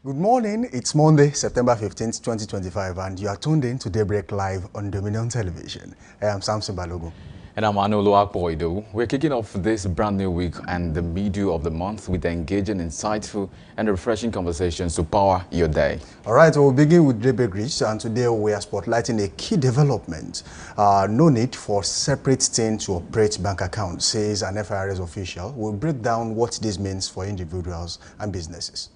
Good morning, it's Monday, September 15th, 2025, and you are tuned in to Daybreak Live on Dominion Television. I am Samson Balogun. And I'm Anolo Akboido. We're kicking off this brand new week and the middle of the month with engaging, insightful, and refreshing conversations to power your day. All right, we'll begin with Daybreak, and today we are spotlighting a key development. No need for separate team to operate bank accounts, says an FIRS official. We'll break down what this means for individuals and businesses.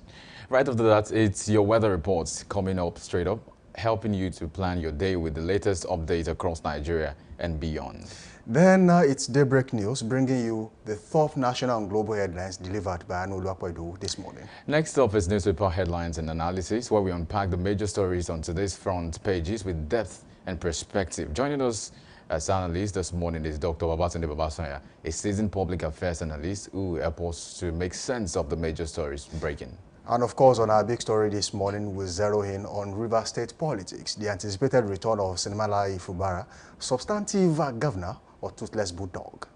Right after that, it's your weather reports coming up straight up, helping you to plan your day with the latest updates across Nigeria and beyond. Then it's Daybreak News, bringing you the top national and global headlines delivered by Anolo Akboido this morning. Next up is newspaper headlines and analysis, where we unpack the major stories on today's front pages with depth and perspective. Joining us as analyst this morning is Dr. Babatunde Babasanya, a seasoned public affairs analyst who will help us to make sense of the major stories breaking. And of course, on our big story this morning, we zero in on River State politics, the anticipated return of Sinemala Ifubara, substantive governor or toothless bulldog.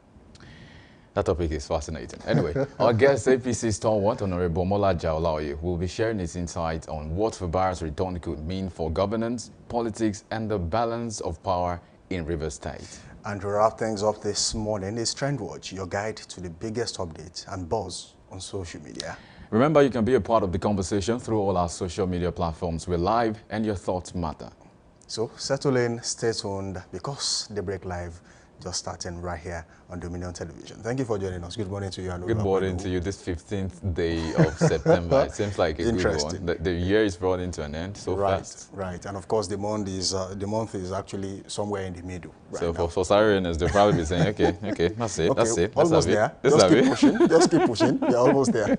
That topic is fascinating. Anyway, our guest, APC stalwart Honorable Mola Jaolaoye, will be sharing his insights on what Fubara's return could mean for governance, politics, and the balance of power in River State. And to wrap things up this morning is TrendWatch, your guide to the biggest updates and buzz on social media. Remember, you can be a part of the conversation through all our social media platforms. We're live and your thoughts matter. So settle in, stay tuned, because Daybreak Live just starting right here on Dominion Television. Thank you for joining us. Good morning to you. Good morning to you. This 15th day of September. It seems like a good one. The year is running to an end so fast. Right, and of course the month is actually somewhere in the middle. Right so for Syrians, they'll probably be saying, okay, that's it, that's it. Almost there. Just keep pushing. Just keep pushing. You're almost there.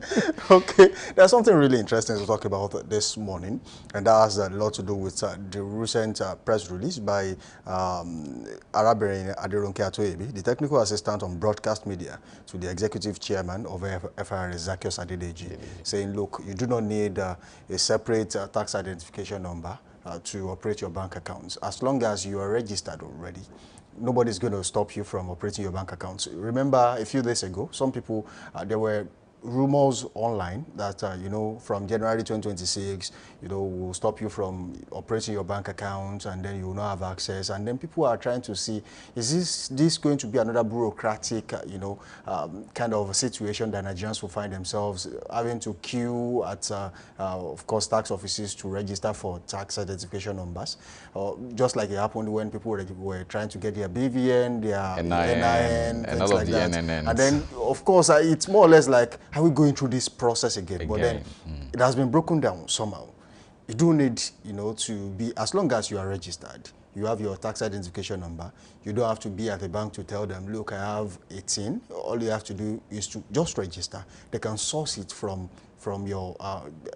Okay, there's something really interesting to talk about this morning, and that has a lot to do with the recent press release by Arabirin Aderonke Atoyebi, the technical assistant on broadcast media to the executive chairman of FIRS, Zacchaeus Adedeji, saying, look, you do not need a separate tax identification number to operate your bank accounts. As long as you are registered already, nobody's going to stop you from operating your bank accounts. Remember, a few days ago, some people, there were rumors online that, from January 2026, will stop you from operating your bank account, and then you will not have access. And then people are trying to see, is this going to be another bureaucratic, kind of a situation that Nigerians will find themselves having to queue at, of course, tax offices to register for tax identification numbers, just like it happened when people were trying to get their BVN, their NIN, and all of the NNNs. And then, of course, it's more or less like, are we going through this process again? But then it has been broken down somehow. You do need, to be, as long as you are registered, you have your tax identification number, you don't have to be at the bank to tell them, look, I have 18. All you have to do is to just register. They can source it from your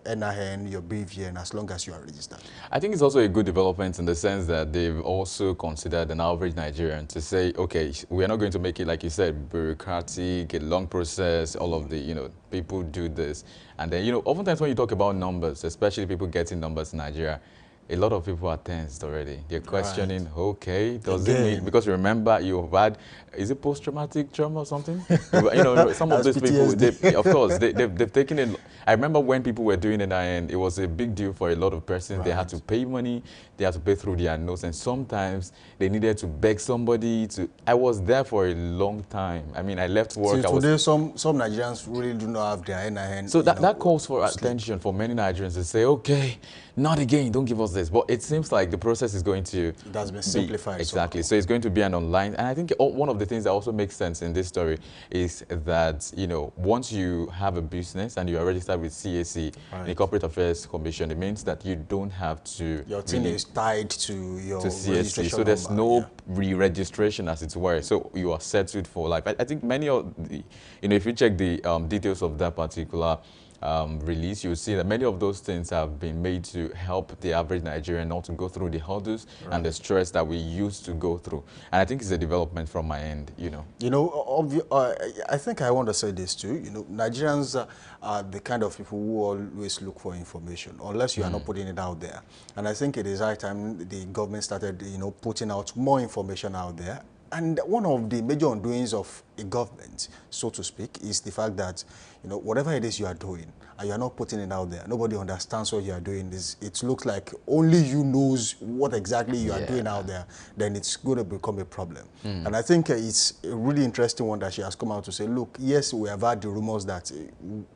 NIN, your BVN, as long as you are registered. I think it's also a good development in the sense that they've also considered an average Nigerian to say, okay, we're not going to make it, like you said, bureaucratic, a long process, all of the, people do this. And then, oftentimes when you talk about numbers, especially people getting numbers in Nigeria, a lot of people are tensed already. They're questioning, Right. okay, does it mean, Again, because remember you've had, is it post-traumatic trauma or something? Some of that's these people, PTSD. of course, they've taken it. I remember when people were doing it and it was a big deal for a lot of persons. They had to Right. pay money, they had to pay through their notes, and sometimes they needed to beg somebody to, I was there for a long time. I mean, I left See, work, I was, today some Nigerians really do not have their NIN, so that calls for sleep. attention for many Nigerians to say, okay, not again, don't give us this. But it seems like the process is going to It has been be, simplified. exactly. Somehow. So it's going to be an online, and I think one of the things that also makes sense in this story is that, once you have a business and you are registered with CAC, Right. the Corporate Affairs Commission, it means that you don't have to Your team is tied to your to CSC, registration so there's number. no Yeah. re-registration as it were. So you are settled for life. I think many of the, if you check the details of that particular release, you'll see that many of those things have been made to help the average Nigerian not to go through the hurdles and the stress that we used to go through. And I think it's a development from my end, I think I want to say this too. Nigerians are the kind of people who always look for information, unless you are not putting it out there. And I think it is high time the government started, putting out more information out there. And one of the major undoings of a government, so to speak, is the fact that, whatever it is you are doing, and you are not putting it out there, nobody understands what you are doing. It looks like only you knows what exactly you are doing out there, then it's going to become a problem. And I think it's a really interesting one that she has come out to say, look, yes, we have had the rumors that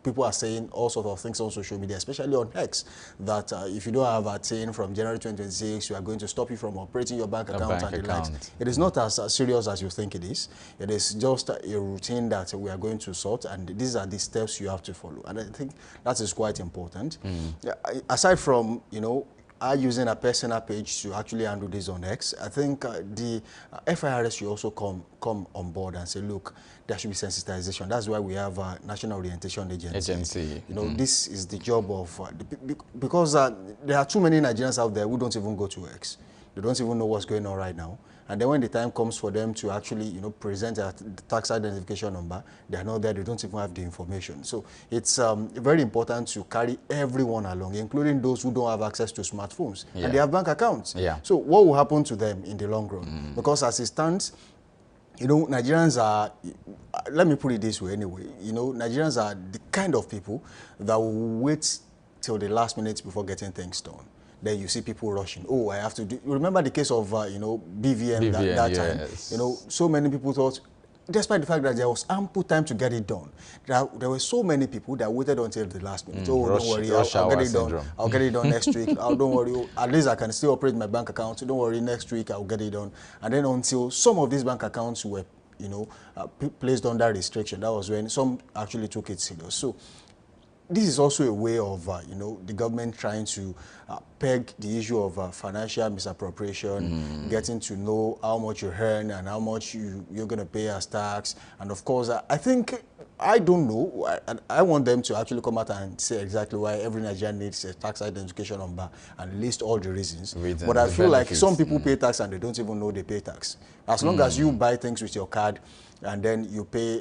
people are saying all sorts of things on social media, especially on X, that if you don't have a TIN from January 2026, we are going to stop you from operating your bank account and the likes. It is not as serious as you think it is. It is just a routine that we are going to sort, and these are the steps you have to follow. And I think that is quite important. Aside from, are using a personal page to actually handle this on X, I think the FIRS should also come on board and say, look, there should be sensitization. That's why we have a National Orientation Agency. This is the job of, because there are too many Nigerians out there who don't even go to X. They don't even know what's going on right now. And then when the time comes for them to actually, present a tax identification number, they are not there, they don't even have the information. So it's very important to carry everyone along, including those who don't have access to smartphones. And they have bank accounts. So what will happen to them in the long run? Because as it stands, Nigerians are, let me put it this way anyway, Nigerians are the kind of people that will wait till the last minute before getting things done. Then you see people rushing. Oh, I have to do. You remember the case of, BVN that time? So many people thought, despite the fact that there was ample time to get it done, there were so many people that waited until the last minute. Don't worry, I'll get it done. I'll get it done next week. Don't worry, at least I can still operate my bank account. Don't worry, next week I'll get it done. And then until some of these bank accounts were, placed under restriction, that was when some actually took it serious. So this is also a way of, the government trying to peg the issue of financial misappropriation, getting to know how much you earn and how much you're going to pay as tax. And of course, I don't know. I want them to actually come out and say exactly why every Nigerian needs a tax identification number and list all the reasons. But I feel like some people pay tax and they don't even know they pay tax. As long as you buy things with your card, and then you pay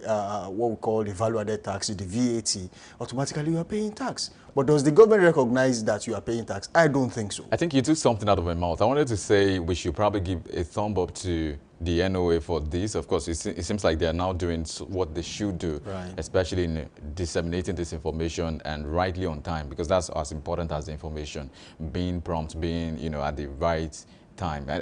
what we call the value-added tax, the VAT, automatically you are paying tax. But does the government recognize that you are paying tax? I don't think so. I think you took something out of my mouth. I wanted to say we should probably give a thumb up to the NOA for this. Of course, it seems like they are now doing what they should do, especially in disseminating this information and rightly on time, because that's as important as the information, being prompt, being at the right time. I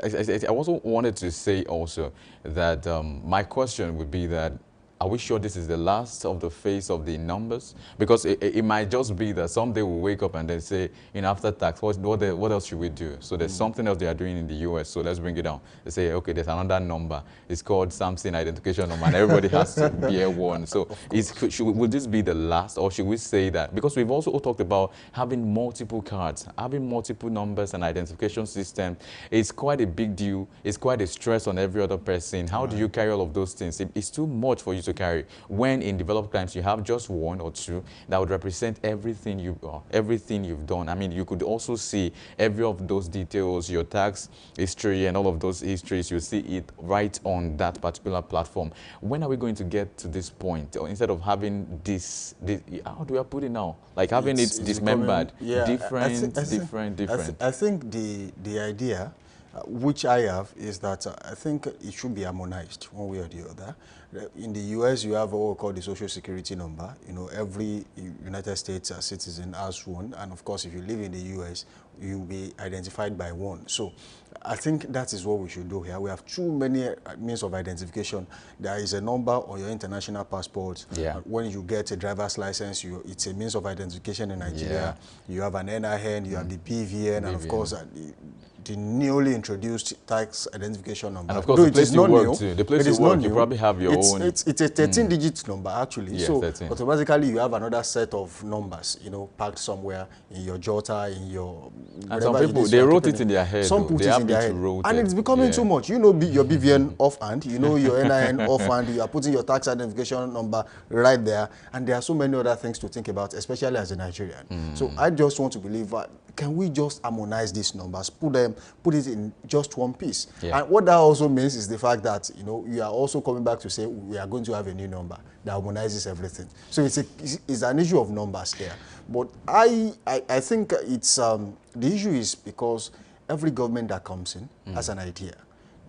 also wanted to say also that my question would be that, are we sure this is the last of the phase of the numbers? Because it might just be that someday we'll wake up and then say, after tax, what else should we do? So there's something else they are doing in the US, so let's bring it down. They say, okay, there's another number. It's called something identification number, and everybody has to bear one. So will this be the last, or should we say that? Because we've also talked about having multiple cards, having multiple numbers and identification system. It's quite a big deal. It's quite a stress on every other person. How do you carry all of those things? It's too much for you to carry. When in developed countries you have just one or two that would represent everything you've done. I mean, you could also see every of those details, your tax history and all of those histories. You see it right on that particular platform. When are we going to get to this point? Or instead of having this, how do I put it now? Like having it dismembered, different. I think the idea, which I have, is that I think it should be harmonized one way or the other. In the US, you have what we call the social security number. You know, every United States citizen has one, and of course, if you live in the US, you'll be identified by one. So I think that is what we should do here. We have too many means of identification. There is a number on your international passport. Yeah. When you get a driver's license, it's a means of identification in Nigeria. Yeah. You have an NIN, you have the BVN, and of course, the newly introduced tax identification number. And of course, the place you work too. The place you work, you probably have your own. It's a 13-digit number, actually. Yeah, so 13. automatically, you have another set of numbers, you know, packed somewhere in your jota, in your... And some people, they wrote it in their head. Some put it in their head. And it's becoming too much. You know your BVN offhand, you know your NIN offhand, you are putting your tax identification number right there. And there are so many other things to think about, especially as a Nigerian. So I just want to believe that, can we just harmonize these numbers, put it in just one piece? Yeah. And what that also means is the fact that, you know, you are also coming back to say we are going to have a new number that harmonizes everything. So it's an issue of numbers there. But I think it's the issue is because every government that comes in has an idea.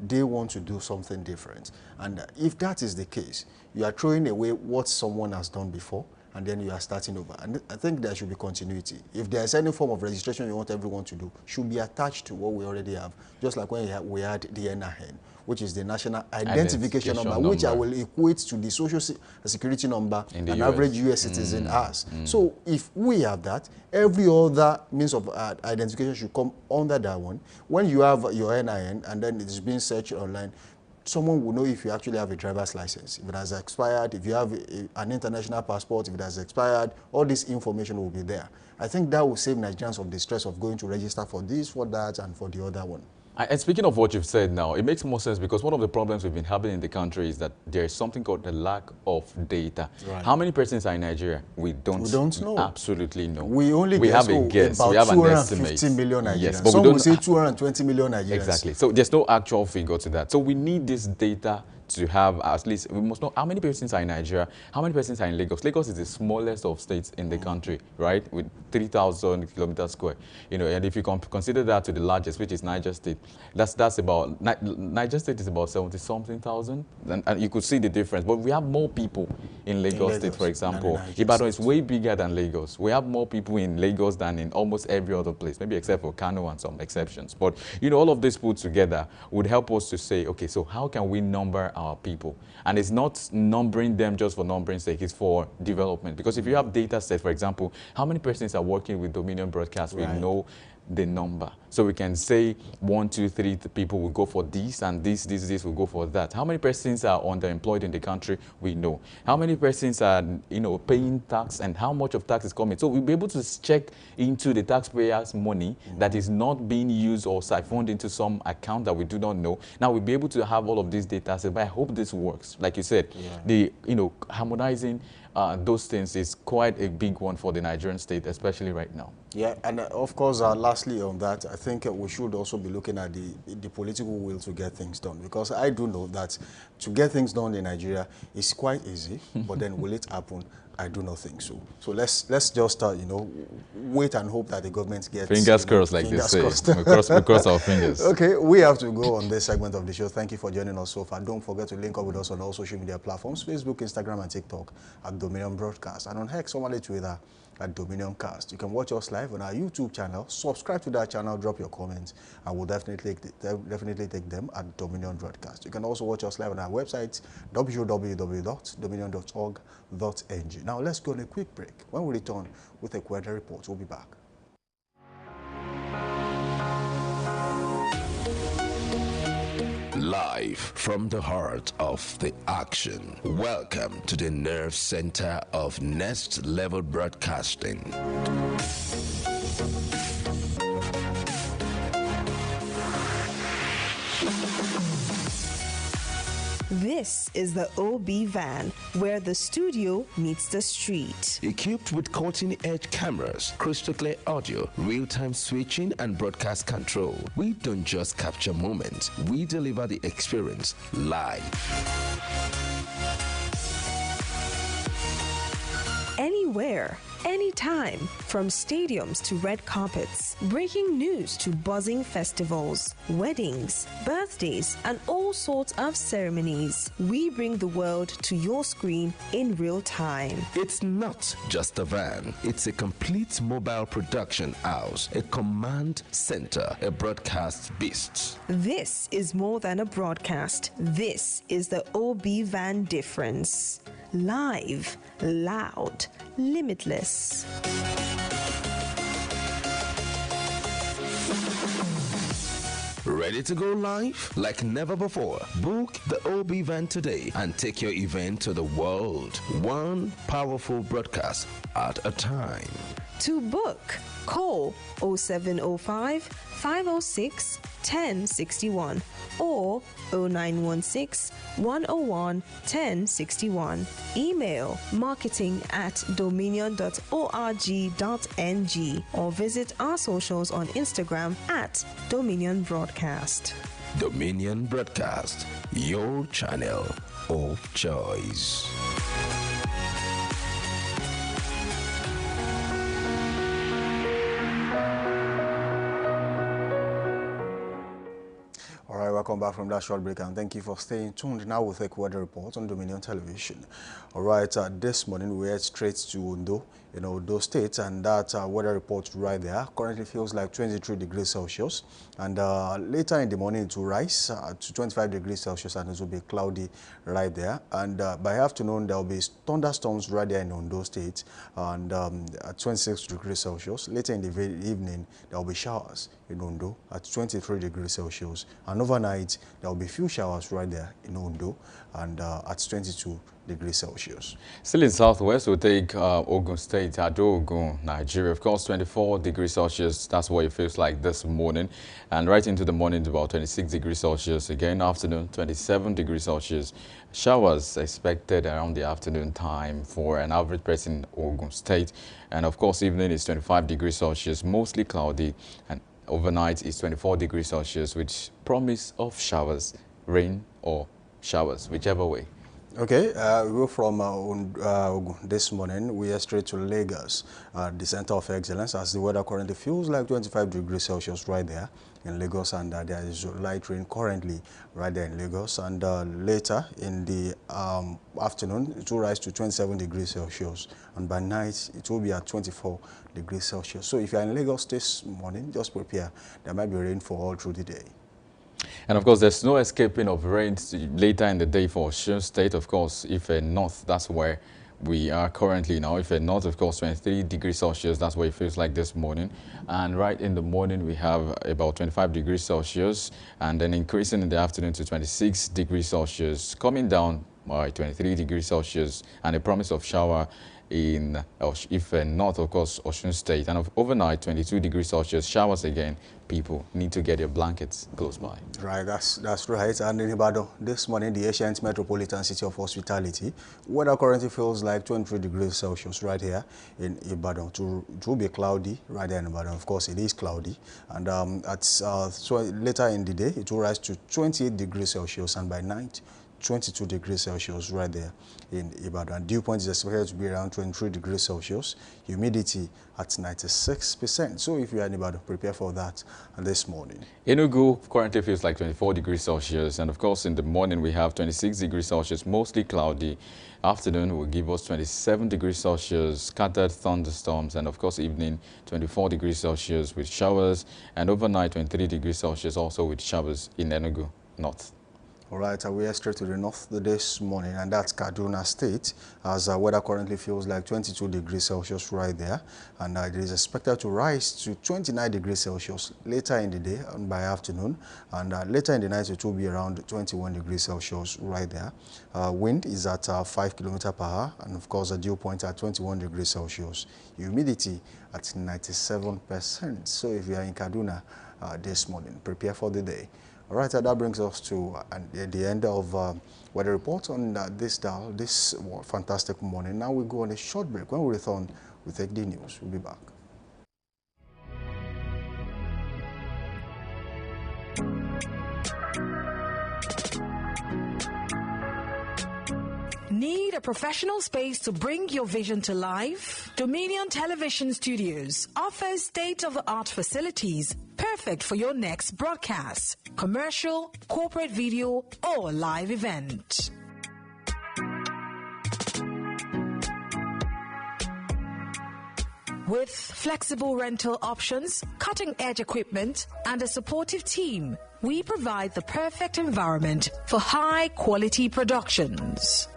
They want to do something different. And if that is the case, you are throwing away what someone has done before, and then you are starting over. And I think there should be continuity. If there is any form of registration you want everyone to do, should be attached to what we already have. Just like when we had the NIN, which is the National Identification Number, which I will equate to the Social Security number an average US citizen has. So if we have that, every other means of identification should come under that one. When you have your NIN and then it's being searched online, someone will know if you actually have a driver's license, if it has expired, if you have an international passport, if it has expired, all this information will be there. I think that will save Nigerians from the stress of going to register for this, for that, and for the other one. And speaking of what you've said now, it makes more sense because one of the problems we've been having in the country is that there is something called the lack of data. Right. How many persons are in Nigeria? We don't know. Absolutely know. We only have a guess. About we have 250 million Nigerians. Yes, but some will say 220 million Nigerians. Exactly. So there's no actual figure to that. So we need this data to have at least, we must know how many persons are in Nigeria, how many persons are in Lagos. Lagos is the smallest of states in the country, right, with 3,000 kilometers square. You know, and if you consider that to the largest, which is Niger State, that's about, Niger State is about 70-something thousand, and you could see the difference. But we have more people in Lagos State, for example. Ibadan is way bigger than Lagos. We have more people in Lagos than in almost every other place, maybe except for Kano and some exceptions. But, you know, all of this put together would help us to say, okay, so how can we number our people? And it's not numbering them just for numbering's sake, it's for development. Because if you have data set, for example, how many persons are working with Dominion Broadcast, we know the number. So we can say 1, 2, 3 people will go for this and this will go for that. How many persons are underemployed in the country? We know. How many persons are, you know, paying tax and how much of tax is coming? So we'll be able to check into the taxpayers' money that is not being used or siphoned into some account that we do not know. Now we'll be able to have all of these data sets, but I hope this works. Like you said, the, you know, harmonizing those things is quite a big one for the Nigerian state, especially right now. Yeah, and of course, lastly on that, I think we should also be looking at the political will to get things done. Because I do know that to get things done in Nigeria is quite easy, but then will it happen? I do not think so. So let's just you know, wait and hope that the government gets fingers crossed, like they say. we cross our fingers. Okay, we have to go on this segment of the show. Thank you for joining us so far. Don't forget to link up with us on all social media platforms: Facebook, Instagram, and TikTok at Dominion Broadcast, and on X, formerly Twitter, at Dominion Cast. You can watch us live on our YouTube channel. Subscribe to that channel, drop your comments, and we'll definitely take them at Dominion Broadcast. You can also watch us live on our website, www.dominion.org.ng. Now let's go on a quick break. When we return with a weather report, we'll be back. Live from the heart of the action. Welcome to the nerve center of Next Level Broadcasting. This is the OB van, where the studio meets the street. Equipped with cutting-edge cameras, crystal clear audio, real-time switching, and broadcast control, we don't just capture moments, we deliver the experience live. Anywhere, anytime, from stadiums to red carpets, breaking news to buzzing festivals, weddings, birthdays, and all sorts of ceremonies. We bring the world to your screen in real time. It's not just a van, it's a complete mobile production house, a command center, a broadcast beast. This is more than a broadcast. This is the OB van difference. Live, loud, limitless. Ready to go live? Like never before. Book the OB van today and take your event to the world. One powerful broadcast at a time. To book, call 0705 506 1061 or 0916 101 1061. Email marketing@dominion.org.ng or visit our socials on Instagram @Dominion Broadcast. Dominion Broadcast, your channel of choice. All right, welcome back from that short break, and thank you for staying tuned. Now we'll take weather report on Dominion Television. All right, this morning we head straight to Ondo, Ondo State, and that weather report right there currently feels like 23 degrees Celsius, and later in the morning it will rise to 25 degrees Celsius, and it will be cloudy right there. And by afternoon there will be thunderstorms right there in Ondo State, and at 26 degrees Celsius. Later in the evening there will be showers in Ondo at 23 degrees Celsius, and overnight there will be few showers right there in Ondo and at 22 degrees Celsius. Still in southwest, we'll take Ogun State, Ado-Ogun, Nigeria. Of course, 24 degrees Celsius, that's what it feels like this morning. And right into the morning, about 26 degrees Celsius. Again, afternoon, 27 degrees Celsius. Showers expected around the afternoon time for an average person in Ogun State. And of course, evening is 25 degrees Celsius, mostly cloudy. And overnight is 24 degrees Celsius, with promise of showers, rain or showers, whichever way. Okay, we go from this morning, we are straight to Lagos, the center of excellence, as the weather currently feels like 25 degrees Celsius right there in Lagos, and there is light rain currently right there in Lagos, and later in the afternoon it will rise to 27 degrees Celsius, and by night it will be at 24 degrees Celsius. So if you are in Lagos this morning, just prepare. There might be rainfall all through the day. And of course, there's no escaping of rain later in the day for Osun State. Of course, if north, that's where we are currently now. If north, of course, 23 degrees Celsius, that's what it feels like this morning. And right in the morning, we have about 25 degrees Celsius, and then increasing in the afternoon to 26 degrees Celsius, coming down by 23 degrees Celsius, and a promise of shower in north, of course, Osun State, and overnight 22 degrees Celsius, showers again. People need to get your blankets close by. Right, that's right. And in Ibadan this morning, the ancient metropolitan city of hospitality, weather currently feels like 23 degrees Celsius right here in Ibadan. It will be cloudy right there in Ibadan. Of course, it is cloudy, and so later in the day it will rise to 28 degrees Celsius, and by night 22 degrees Celsius right there in Ibadan. Dew point is expected to be around 23 degrees Celsius. Humidity at 96%. So if you are in Ibadan, prepare for that this morning. Enugu currently feels like 24 degrees Celsius. And of course, in the morning, we have 26 degrees Celsius, mostly cloudy. Afternoon will give us 27 degrees Celsius, scattered thunderstorms. And of course, evening, 24 degrees Celsius with showers. And overnight, 23 degrees Celsius also with showers in Enugu North. All right, we are straight to the north this morning, and that's Kaduna State, as weather currently feels like 22 degrees Celsius right there, and it is expected to rise to 29 degrees Celsius later in the day and by afternoon, and later in the night it will be around 21 degrees Celsius right there. Wind is at 5 kilometers per hour, and of course the dew point at 21 degrees Celsius. Humidity at 97%. So if you are in Kaduna this morning, prepare for the day. All right, that brings us to the end of weather report on this dial this fantastic morning. Now we go on a short break. When we return, we take the news. We'll be back. Need a professional space to bring your vision to life? Dominion Television Studios offers state-of-the-art facilities perfect for your next broadcast, commercial, corporate video, or live event. With flexible rental options, cutting-edge equipment, and a supportive team, we provide the perfect environment for high-quality productions.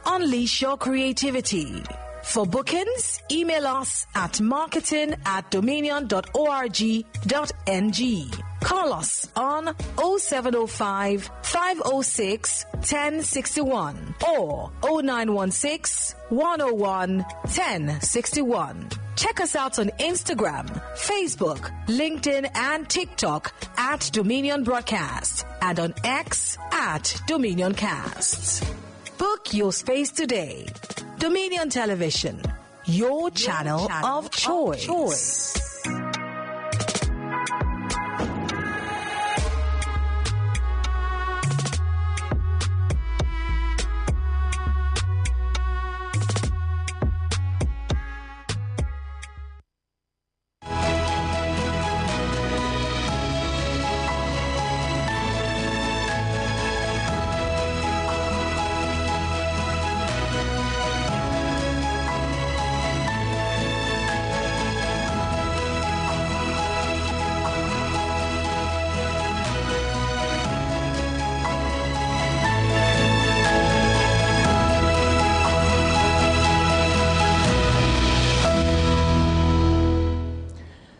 Unleash your creativity. For bookings, email us at marketing@dominion.org.ng. Call us on 0705 506 1061 or 0916 101 1061. Check us out on Instagram, Facebook, LinkedIn, and TikTok at Dominion Broadcast and on X at Dominion Cast. Book your space today. Dominion Television, your channel of choice.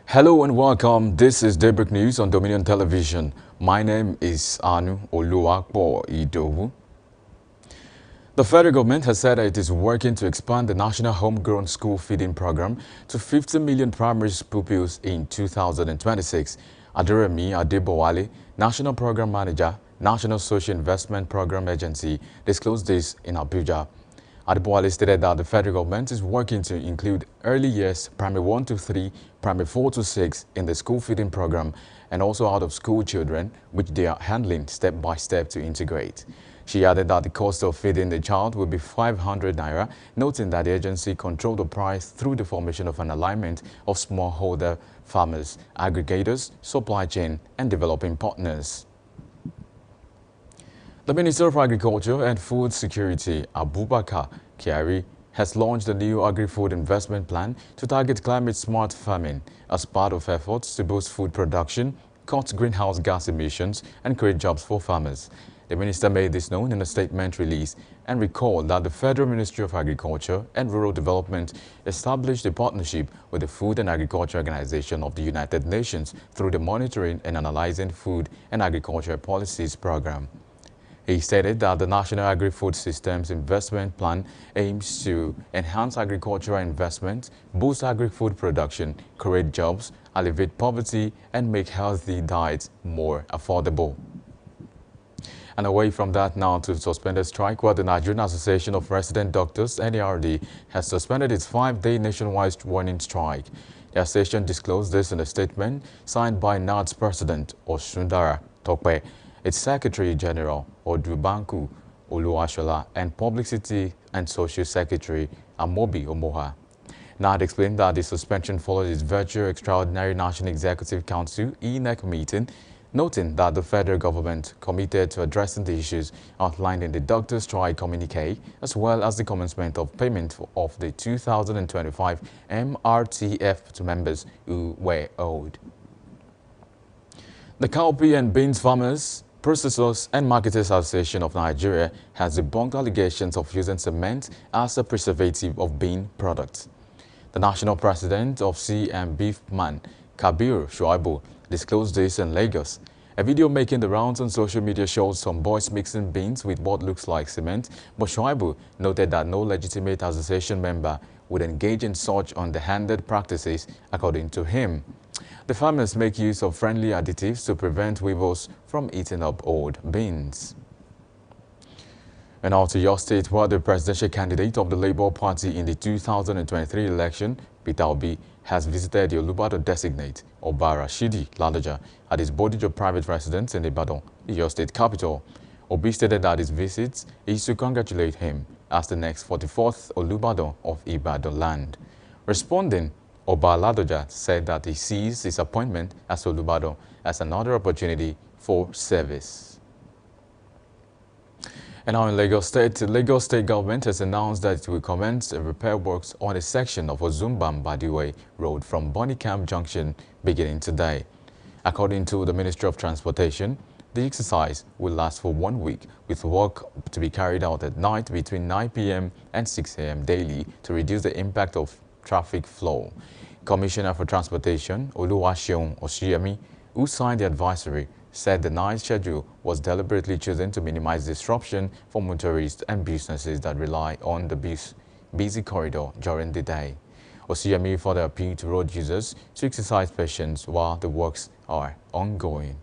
Hello and welcome. This is Daybreak News on Dominion Television. My name is Anu Oluwakpo Idowu. The federal government has said that it is working to expand the national homegrown school feeding program to 50 million primary pupils in 2026. Aderemi Adebowale, National Program Manager, National Social Investment Program Agency, disclosed this in Abuja. Adebowale stated that the federal government is working to include early years, primary 1 to 3, primary 4 to 6 in the school feeding program and also out-of-school children, which they are handling step by step to integrate. She added that the cost of feeding the child will be 500 naira, noting that the agency controlled the price through the formation of an alignment of smallholder farmers, aggregators, supply chain, and developing partners. The Minister of Agriculture and Food Security, Abubakar Kyari, has launched a new agri-food investment plan to target climate-smart farming as part of efforts to boost food production, cut greenhouse gas emissions, and create jobs for farmers. The minister made this known in a statement release and recalled that the Federal Ministry of Agriculture and Rural Development established a partnership with the Food and Agriculture Organization of the United Nations through the Monitoring and Analyzing Food and Agriculture Policies Program. He stated that the National Agri-Food Systems Investment Plan aims to enhance agricultural investment, boost agri-food production, create jobs, alleviate poverty, and make healthy diets more affordable. And away from that now to suspended strike, where the Nigerian Association of Resident Doctors, NARD, has suspended its 5-day nationwide warning strike. The association disclosed this in a statement signed by NARD's president, Osundara Tokpe, its Secretary General, Odubanku Oluwashola, and Publicity and Social Secretary, Amobi Omoha. NARD explained that the suspension followed its virtual Extraordinary National Executive Council (ENEC) meeting, noting that the federal government committed to addressing the issues outlined in the doctor strike communique, as well as the commencement of payment of the 2025 MRTF to members who were owed. The Cowpea and Beans Farmers, Processors and Marketers Association of Nigeria has debunked allegations of using cement as a preservative of bean products. The national president of C&B Beefman, Kabir Shuaibu, disclosed this in Lagos. A video making the rounds on social media shows some boys mixing beans with what looks like cement, but Shuaibu noted that no legitimate association member would engage in such underhanded practices, according to him. The farmers make use of friendly additives to prevent weevils from eating up old beans. And out to your state, where the presidential candidate of the Labour Party in the 2023 election, Peter Obi, has visited the Olubadan designate, Oba Rashidi Ladoja, at his Bodija private residence in Ibadan, your state capital. Obi stated that his visit is to congratulate him as the next 44th Olubadan of Ibadan land. Responding, Oba Ladoja said that he sees his appointment as Olubadan as another opportunity for service. And now in Lagos State, the Lagos State government has announced that it will commence repair works on a section of Ozumbam-Badiwe Road from Bonicamp Junction beginning today. According to the Ministry of Transportation, the exercise will last for 1 week, with work to be carried out at night between 9 p.m. and 6 a.m. daily to reduce the impact of traffic flow. Commissioner for Transportation, Oluwaseun Osiyemi, who signed the advisory, said the night schedule was deliberately chosen to minimize disruption for motorists and businesses that rely on the busy corridor during the day. Osiyemi further appealed to road users to exercise patience while the works are ongoing.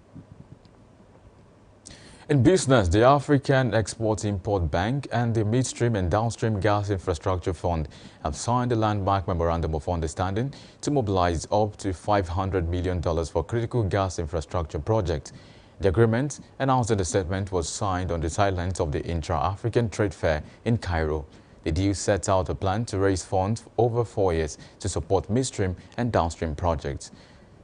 In business, the African Export-Import Bank and the Midstream and Downstream Gas Infrastructure Fund have signed a landmark memorandum of understanding to mobilize up to $500 million for critical gas infrastructure projects. The agreement, announced in the statement, was signed on the sidelines of the Intra-African Trade Fair in Cairo. The deal sets out a plan to raise funds over 4 years to support midstream and downstream projects.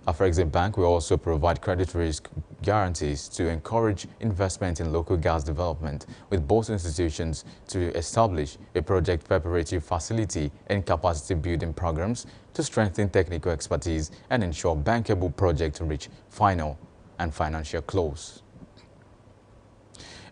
Afrexim Bank will also provide credit risk guarantees to encourage investment in local gas development, with both institutions to establish a project preparatory facility and capacity building programs to strengthen technical expertise and ensure bankable projects reach final and financial close.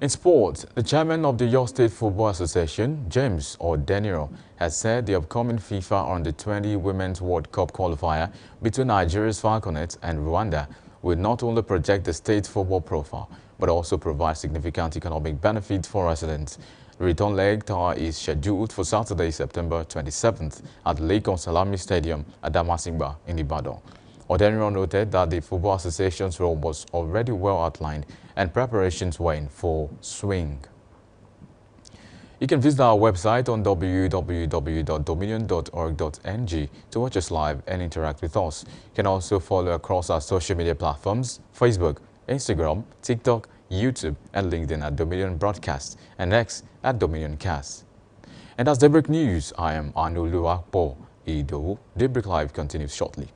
In sports, the chairman of the York State Football Association, James Odeniro, has said the upcoming FIFA Under-20 Women's World Cup qualifier between Nigeria's Falconets and Rwanda will not only project the state's football profile, but also provide significant economic benefits for residents. The return leg is scheduled for Saturday, September 27th at Lagos Salami Stadium at Damasinga in Ibadan. Odeniro noted that the Football Association's role was already well outlined and preparations were in full swing. You can visit our website on www.dominion.org.ng to watch us live and interact with us. You can also follow across our social media platforms: Facebook, Instagram, TikTok, YouTube, and LinkedIn at Dominion Broadcast and X at Dominion Cast. And that's Daybreak News. I am Anuluapo Ido. Daybreak Live continues shortly.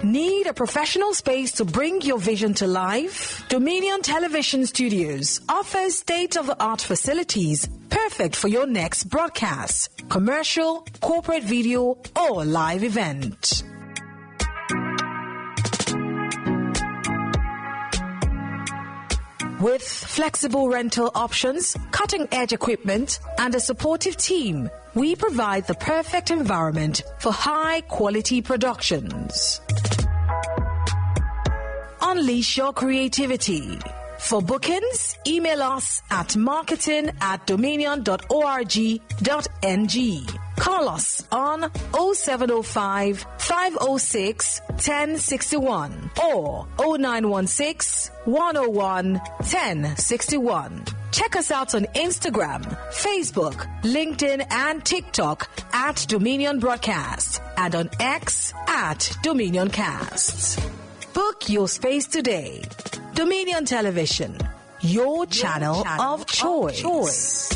Need a professional space to bring your vision to life? Dominion Television Studios offers state-of-the-art facilities perfect for your next broadcast, commercial, corporate video, or live event. With flexible rental options, cutting-edge equipment, and a supportive team, we provide the perfect environment for high-quality productions. Unleash your creativity. For bookings, email us at marketing@dominion.org.ng. Call us on 0705 506 1061 or 0916 101 1061. Check us out on Instagram, Facebook, LinkedIn, and TikTok at Dominion Broadcast and on X at Dominion Cast. Book your space today. Dominion Television, your channel of choice.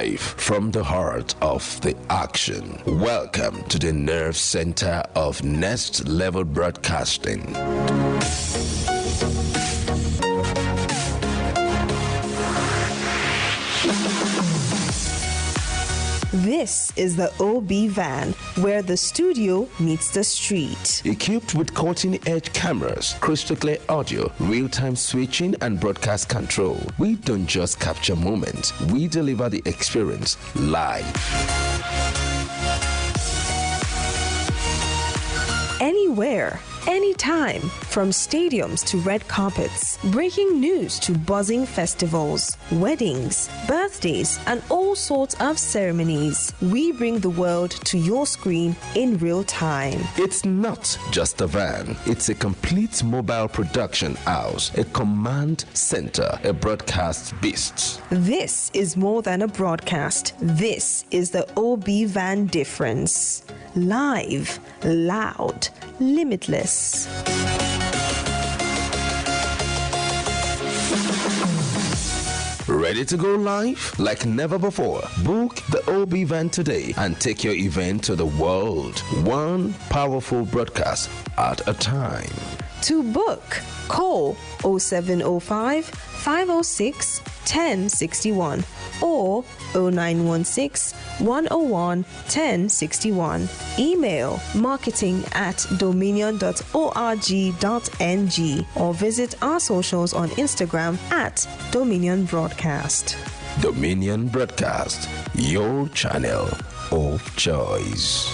Live from the heart of the action. Welcome to the nerve center of Next Level Broadcasting. This is the OB van, where the studio meets the street. Equipped with cutting-edge cameras, crystal clear audio, real-time switching, and broadcast control, we don't just capture moments, we deliver the experience live. Anywhere, anytime, from stadiums to red carpets, breaking news to buzzing festivals, weddings, birthdays, and all sorts of ceremonies. We bring the world to your screen in real time. It's not just a van, it's a complete mobile production house, a command center, a broadcast beast. This is more than a broadcast. This is the OB van difference. Live, loud, limitless. Ready to go live like never before? Book the OB van today and take your event to the world. One powerful broadcast at a time. To book, call 0705 506 1061 or 0916 101 1061. Email marketing@dominion.org.ng or visit our socials on Instagram @Dominion Broadcast. Dominion Broadcast, your channel of choice.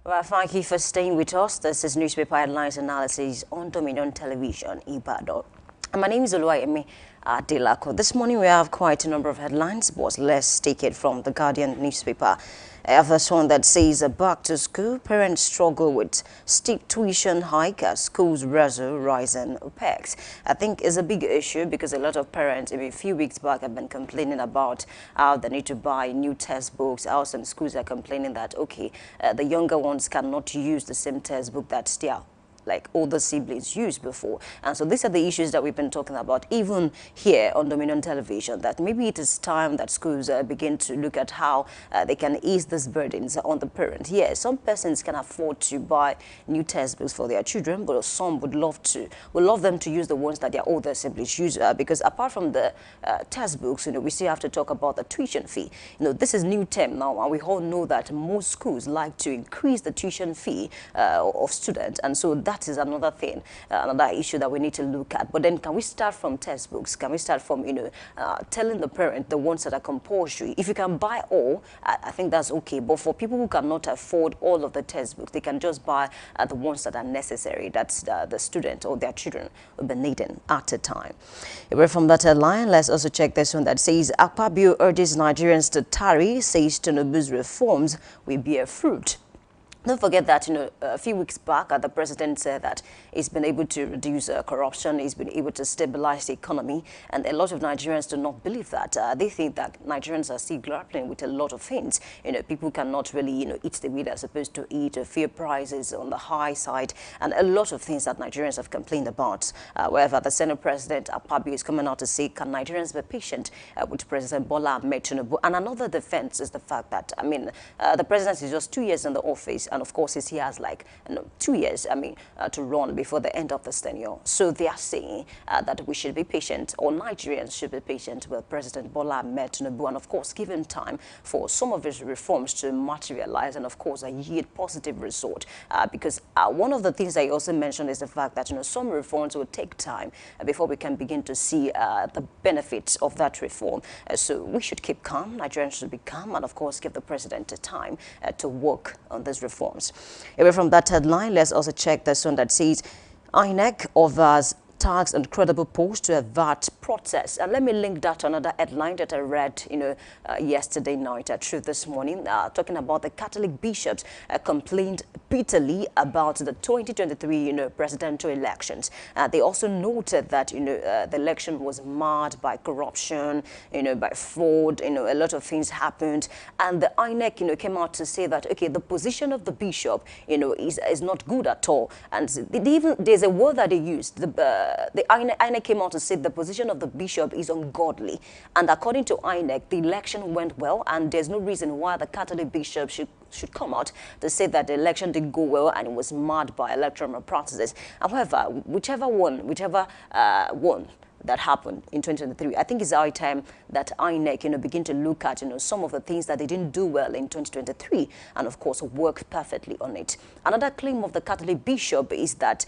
Well, thank you for staying with us. This is Newspaper Headlines Analysis on Dominion Television, Ibadan. My name is Oluwayemi Adelako. This morning we have quite a number of headlines, but let's take it from the Guardian newspaper. I have this one that says, back to school, parents struggle with steep tuition hike as schools wrestle rising OPEX. I think it's a big issue because a lot of parents, a few weeks back, have been complaining about how they need to buy new textbooks, how some schools are complaining that, okay, the younger ones cannot use the same textbook that still like older siblings used before. And so these are the issues that we've been talking about, even here on Dominion Television, that maybe it is time that schools begin to look at how they can ease these burdens on the parent. Yes, some persons can afford to buy new textbooks for their children, but some would love them to use the ones that their older siblings use, because apart from the textbooks, we still have to talk about the tuition fee. This is new term now, and we all know that most schools like to increase the tuition fee of students, and so that is another thing, another issue that we need to look at. But then can we start from textbooks? Can we start from, telling the parent the ones that are compulsory? If you can buy all, I think that's okay. But for people who cannot afford all of the textbooks, they can just buy the ones that are necessary. That's the student or their children will be needing at a time. Away from that headline, let's also check this one that says, Akpabio urges Nigerians to tarry, says Tinubu's reforms will bear fruit. Don't forget that, a few weeks back, the president said that he's been able to reduce corruption, he's been able to stabilize the economy, and a lot of Nigerians do not believe that. They think that Nigerians are still grappling with a lot of things. People cannot really, eat the way they're supposed to eat, fuel prices on the high side, and a lot of things that Nigerians have complained about. However, the Senate President Akpabio is coming out to say, can Nigerians be patient with President Bola Ahmed Tinubu? And another defense is the fact that, the president is just 2 years in the office, and of course, he has 2 years, to run before the end of this tenure. So they are saying that we should be patient, or Nigerians should be patient with President Bola Ahmed Tinubu, and of course, give him time for some of his reforms to materialize, and of course, yield positive result. Because one of the things I also mentioned is the fact that some reforms will take time before we can begin to see the benefits of that reform. So we should keep calm. Nigerians should be calm, and of course, give the president time to work on these reforms. Away from that headline, let's also check this one that says INEC offers tax and credible post to avert protests. And let me link that to another headline that I read, yesterday night through this morning, talking about the Catholic bishops complained bitterly about the 2023, presidential elections. They also noted that, the election was marred by corruption, by fraud, a lot of things happened. And the INEC, came out to say that, okay, the position of the bishop, is not good at all. And there's a word that they used, the INEC came out to say the position of the bishop is ungodly. And according to INEC, the election went well, and there's no reason why the Catholic bishop should come out to say that the election didn't go well and it was marred by electoral practices. However, whichever one that happened in 2023, I think it's high time that INEC, begin to look at, some of the things that they didn't do well in 2023, and of course work perfectly on it. Another claim of the Catholic bishop is that,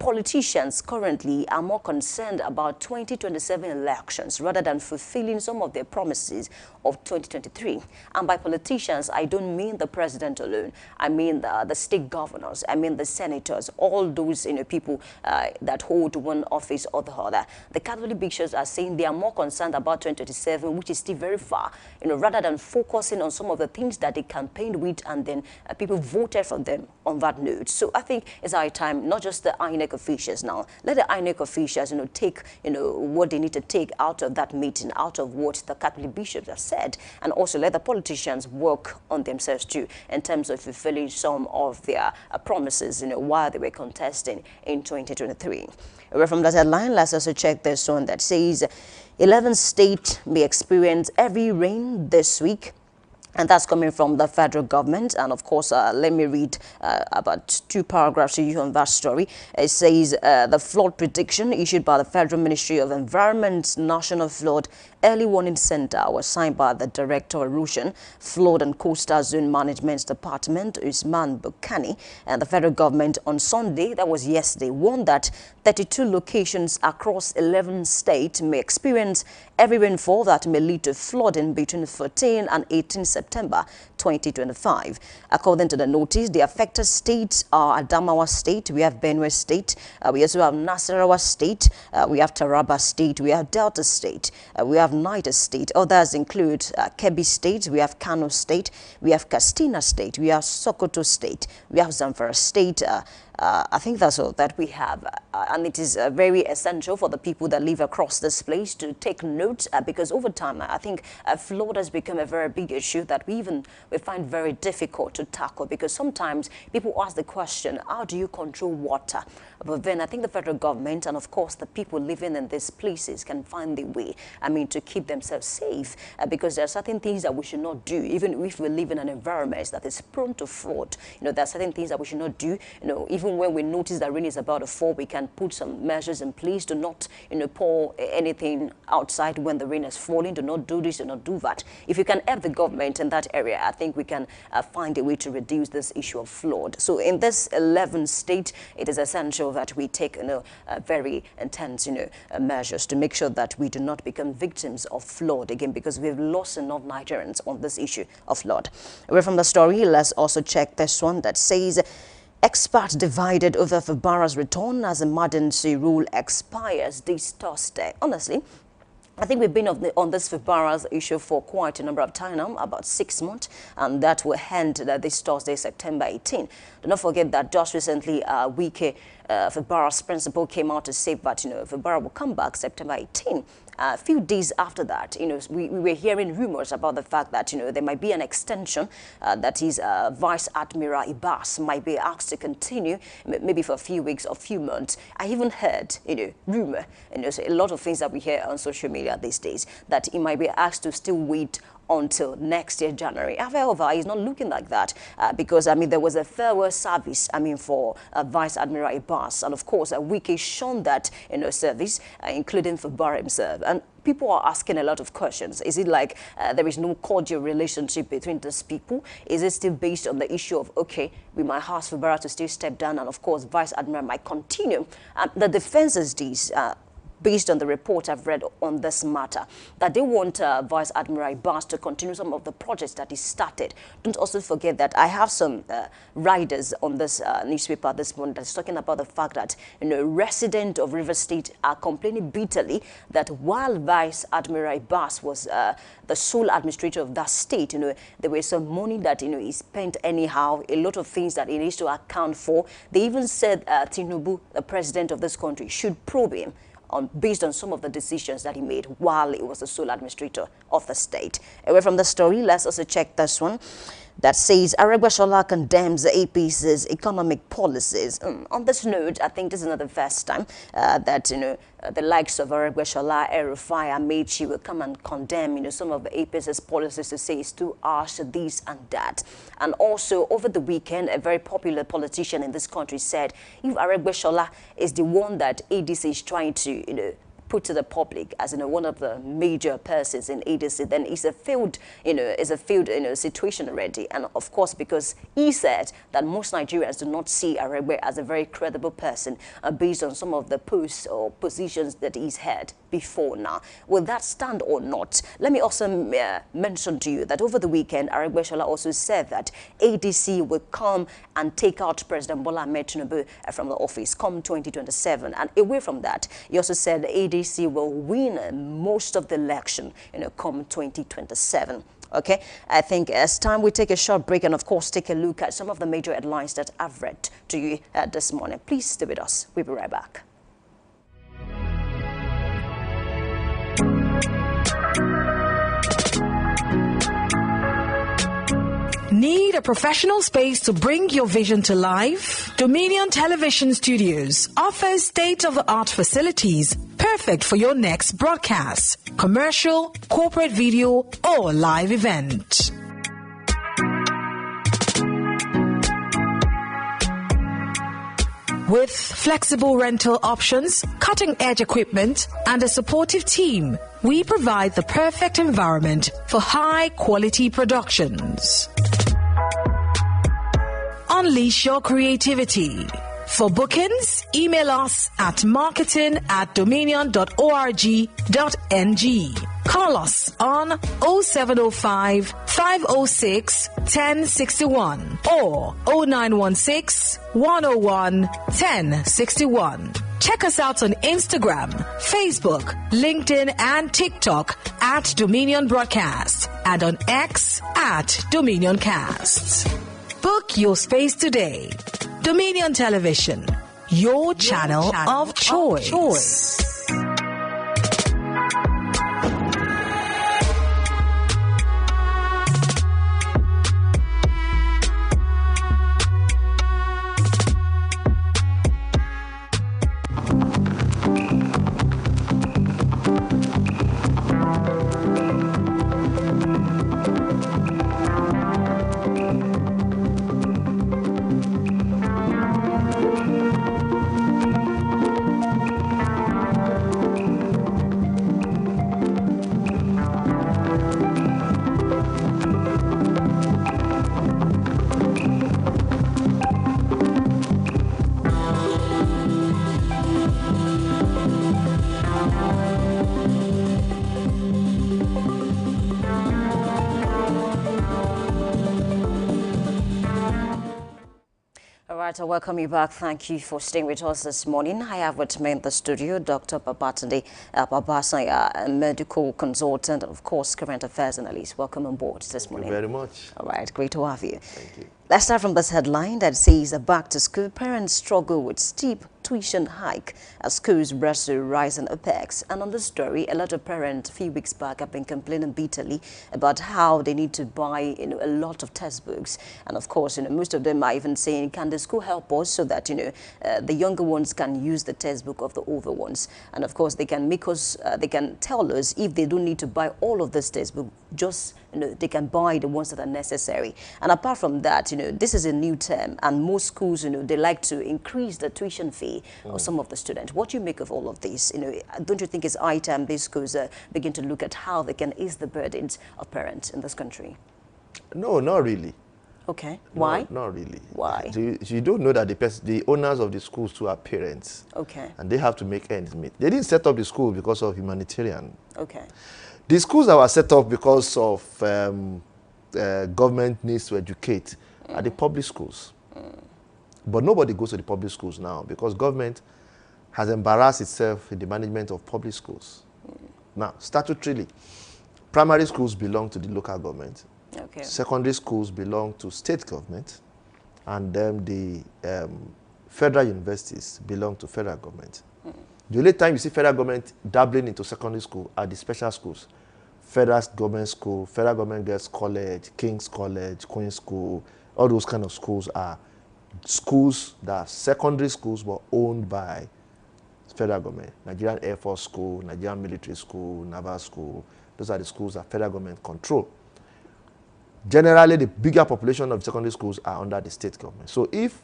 politicians currently are more concerned about 2027 elections rather than fulfilling some of their promises of 2023. And by politicians, I don't mean the president alone. I mean the state governors. I mean the senators, all those, people that hold one office or the other. The Catholic bishops are saying they are more concerned about 2027, which is still very far, rather than focusing on some of the things that they campaigned with, and then people voted for them on that note. So I think it's our time, not just the INEC officials now. Let the INEC officials, take, what they need to take out of that meeting, out of what the Catholic bishops have said, and also let the politicians work on themselves too, in terms of fulfilling some of their promises, while they were contesting in 2023. Away from that headline, let's also check this one that says 11 states may experience heavy rain this week. And that's coming from the federal government. And of course, let me read about 2 paragraphs to you on that story. It says the flood prediction issued by the Federal Ministry of Environment National Flood Early Warning Center was signed by the Director Erosion, Flood and Coastal Zone Management Department, Usman Bukhani, and the federal government on Sunday, that was yesterday, warned that 32 locations across 11 states may experience heavy rainfall that may lead to flooding between 14 and 18 September 2025. According to the notice, the affected states are Adamawa State, we have Benue State, we also have Nasarawa State, we have Taraba State, we have Delta State, we have Niger State. Others include Kebbi State, we have Kano State, we have Katsina State, we have Sokoto State, we have Zamfara State. I think that's all that we have. And it is very essential for the people that live across this place to take note, because over time, I think flood has become a very big issue that we find very difficult to tackle, because sometimes people ask the question, how do you control water? But then I think the federal government and of course the people living in these places can find the way, to keep themselves safe, because there are certain things that we should not do, even if we live in an environment that is prone to fraud. There are certain things that we should not do, even when we notice that rain is about to fall, we can put some measures in place to not, pour anything outside when the rain is falling. Do not do this, do not do that. If you can help the government in that area, I think we can find a way to reduce this issue of flood. So in this 11 state, it is essential that we take, very intense, measures to make sure that we do not become victims of flood again, because we've lost enough Nigerians on this issue of flood. Away from the story, let's also check this one that says, experts divided over Fubara's return as emergency rule expires this Thursday. Honestly, I think we've been on this Fibara's issue for quite a number of time now, about 6 months, and that will end this Thursday, September 18. Do not forget that just recently, Wike, Fibara's principal, came out to say that, Fibara will come back September 18. A few days after that, we were hearing rumors about the fact that, there might be an extension, that is, Vice Admiral Ibas might be asked to continue, maybe for a few weeks or few months. I even heard, rumor, so a lot of things that we hear on social media these days, that he might be asked to still wait until next year, January. However, it's not looking like that because, there was a farewell service, for Vice Admiral Ibas. And of course, Wike shown that, service, including Fibara himself. And people are asking a lot of questions. Is it like there is no cordial relationship between these people? Is it still based on the issue of, okay, we might ask Fibara to still step down, and of course, Vice Admiral might continue? The defense is this. Based on the report I've read on this matter, that they want Vice Admiral Ibas to continue some of the projects that he started. Don't also forget that I have some riders on this newspaper this morning that's talking about the fact that residents of River State are complaining bitterly that while Vice Admiral Ibas was the sole administrator of that state, there was some money that he spent anyhow, a lot of things that he needs to account for. They even said Tinubu, the president of this country, should probe him based on some of the decisions that he made while he was the sole administrator of the state. Away from the story, let's also check this one that says Aregbesola condemns the APC's economic policies. On this note, I think this is not the first time that the likes of Aregbesola, El-Rufai, Amechi will come and condemn some of the APC's policies to say it's too harsh, this and that. And also over the weekend, a very popular politician in this country said if Aregbesola is the one that ADC is trying to put to the public as one of the major persons in ADC, then it's a failed, situation already. And of course, because he said that most Nigerians do not see Aregbe as a very credible person based on some of the posts or positions that he's had before now. Will that stand or not? Let me also mention to you that over the weekend, Aregbesola also said that ADC will come and take out President Bola Ahmed Tinubu from the office come 2027. And away from that, he also said ADC will win most of the election, come 2027. Okay, I think it's time we take a short break and, of course, take a look at some of the major headlines that I've read to you this morning. Please stay with us. We'll be right back. Need a professional space to bring your vision to life? Dominion Television Studios offers state-of-the-art facilities perfect for your next broadcast, commercial, corporate video, or live event. With flexible rental options, cutting-edge equipment, and a supportive team, we provide the perfect environment for high-quality productions. Unleash your creativity. For bookings, email us at marketing@dominion.org.ng. Call us on 0705 506 1061 or 0916 101 1061. Check us out on Instagram, Facebook, LinkedIn, and TikTok at Dominion Broadcast and on X at Dominion Cast. Book your space today. Dominion Television, your channel of choice. right, I welcome you back. Thank you for staying with us this morning. I have with me in the studio Dr. Babatunde Babasanya, a medical consultant and, of course, current affairs analyst. Welcome on board this morning. Thank you very much. All right, great to have you. Thank you. Let's start from this headline that says, back to school, parents struggle with steep tuition hike as schools wrestle rising OPEX. And on this story, a lot of parents a few weeks back have been complaining bitterly about how they need to buy, a lot of textbooks. And of course, most of them are even saying, can the school help us so that, the younger ones can use the textbook of the older ones? And of course, they can make us, they can tell us if they don't need to buy all of this textbook, just, they can buy the ones that are necessary. And apart from that, this is a new term, and most schools, they like to increase the tuition fee of some of the students. What do you make of all of this? Don't you think it's high time these schools begin to look at how they can ease the burdens of parents in this country? No, not really. Okay. Why? No, not really. Why? So you don't know that the owners of the schools too are parents. Okay. And they have to make ends meet. They didn't set up the school because of humanitarian. Okay. The schools that were set up because of government needs to educate are the public schools. But nobody goes to the public schools now because government has embarrassed itself in the management of public schools. Now, statutorily, primary schools belong to the local government. Okay. Secondary schools belong to state government. And then the federal universities belong to federal government. The only time you see federal government dabbling into secondary school are the special schools. Federal government school, federal government girls college, King's College, Queen's School, all those kind of schools are schools that are secondary schools but owned by federal government. Nigerian Air Force School, Nigerian Military School, Naval School, those are the schools that federal government control. Generally, the bigger population of secondary schools are under the state government. So if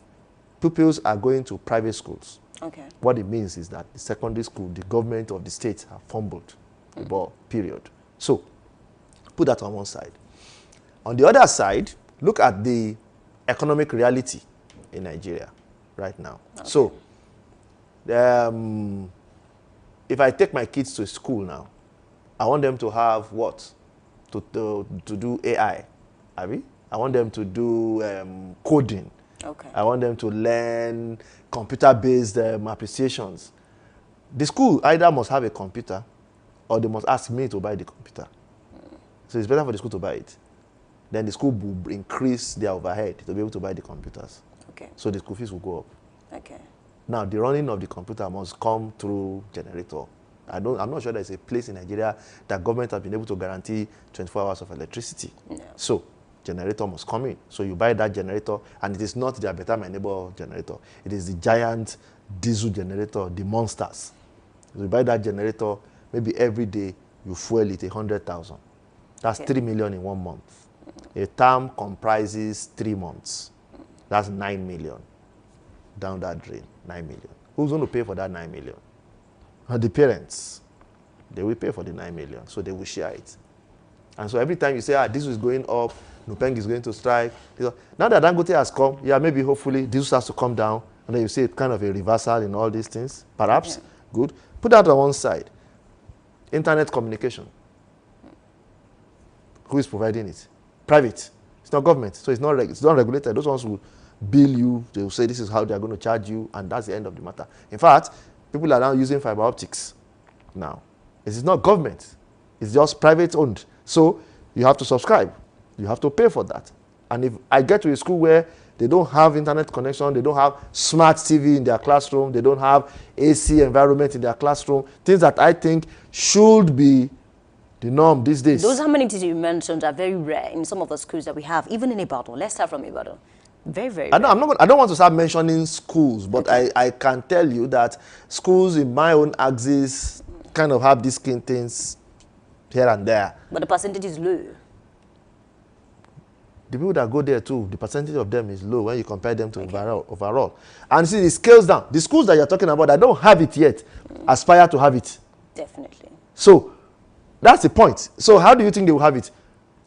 pupils are going to private schools, okay, what it means is that the secondary school, the government of the state have fumbled the ball, period. So put that on one side. On the other side, look at the economic reality in Nigeria right now. Okay. So if I take my kids to school now, I want them to have what? To do AI. I want them to do coding. Okay. I want them to learn computer-based appreciations. The school either must have a computer or they must ask me to buy the computer. So it's better for the school to buy it. Then the school will increase their overhead to be able to buy the computers. Okay. So the school fees will go up. Okay. Now, the running of the computer must come through generator. I'm not sure there's a place in Nigeria that government has been able to guarantee 24 hours of electricity. No. So generator must come in. So you buy that generator, and it is not the Better My Neighbor generator. It is the giant diesel generator, the monsters. So you buy that generator, maybe every day you fuel it 100,000. That's 3 million in 1 month. A term comprises 3 months. That's 9 million down that drain. 9 million. Who's going to pay for that 9 million? The parents. They will pay for the 9 million, so they will share it. And so every time you say, this is going up, Nupeng is going to strike. Now that Dangote has come, maybe hopefully this has to come down, and then you see kind of a reversal in all these things. Perhaps, good. Put that on one side. Internet communication. Who is providing it? Private. It's not government, so it's not regulated. Those ones will bill you. They will say this is how they are going to charge you, and that's the end of the matter. In fact, people are now using fiber optics now. It is not government. It's just private owned. So you have to subscribe. You have to pay for that. And if I get to a school where they don't have internet connection, they don't have smart TV in their classroom, they don't have AC environment in their classroom, things that I think should be the norm these days. Those amenities you mentioned are very rare in some of the schools that we have, even in Ibadan. Let's start from Ibadan. Very, very rare. I don't want to start mentioning schools, but okay. I can tell you that schools in my own axis kind of have these skin things here and there. But the percentage is low. The people that go there too, the percentage of them is low when you compare them to overall. And see, it scales down. The schools that you're talking about that don't have it yet aspire to have it. Definitely. So that's the point. So how do you think they will have it?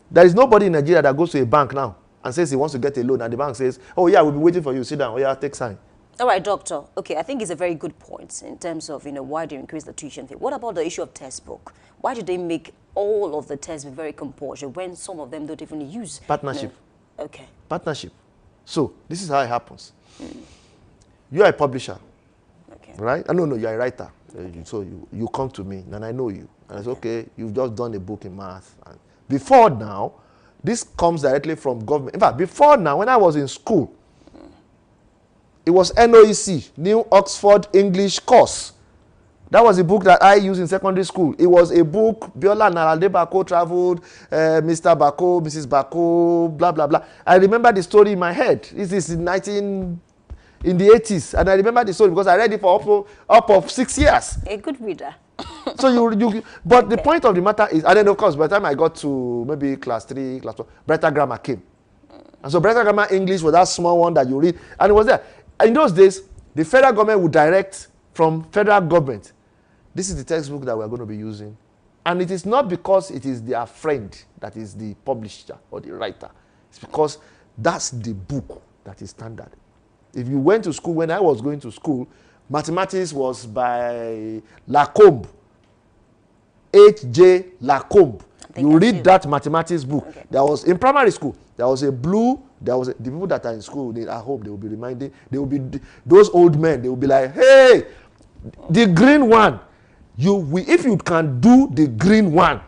There is nobody in Nigeria that goes to a bank now and says he wants to get a loan, and the bank says, oh yeah, we'll be waiting for you. Sit down. Oh yeah, take sign. All right, doctor. Okay, I think it's a very good point in terms of, why they increase the tuition fee. What about the issue of textbook? Why do they make all of the tests be very compulsory when some of them don't even use? Partnership. Okay. Partnership. So this is how it happens. You are a publisher. Okay. Right? No, you're a writer. So you come to me, and I know you. And I say, okay, you've just done a book in math. And before now, this comes directly from government. In fact, before now, when I was in school, it was NOEC, New Oxford English Course. That was a book that I used in secondary school. It was a book, Biola and Alade Bako traveled, Mr. Bako, Mrs. Bako, blah, blah, blah. I remember the story in my head. This is in the 80s. And I remember the story because I read it for up of 6 years. A good reader. So but the point of the matter is, and then of course, by the time I got to maybe class 3, class 4, Brighter Grammar came. And so Brighter Grammar English was that small one that you read. And it was there. In those days, the federal government would direct from federal government, this is the textbook that we're going to be using. And it is not because it is their friend that is the publisher or the writer. It's because that's the book that is standard. If you went to school, when I was going to school, mathematics was by Lacombe. H.J. Lacombe. You read that mathematics book. Okay. There was, in primary school, there was a blue, the people that are in school, at home, they will be reminding, those old men, they will be like, hey, the green one, if you can do the green one,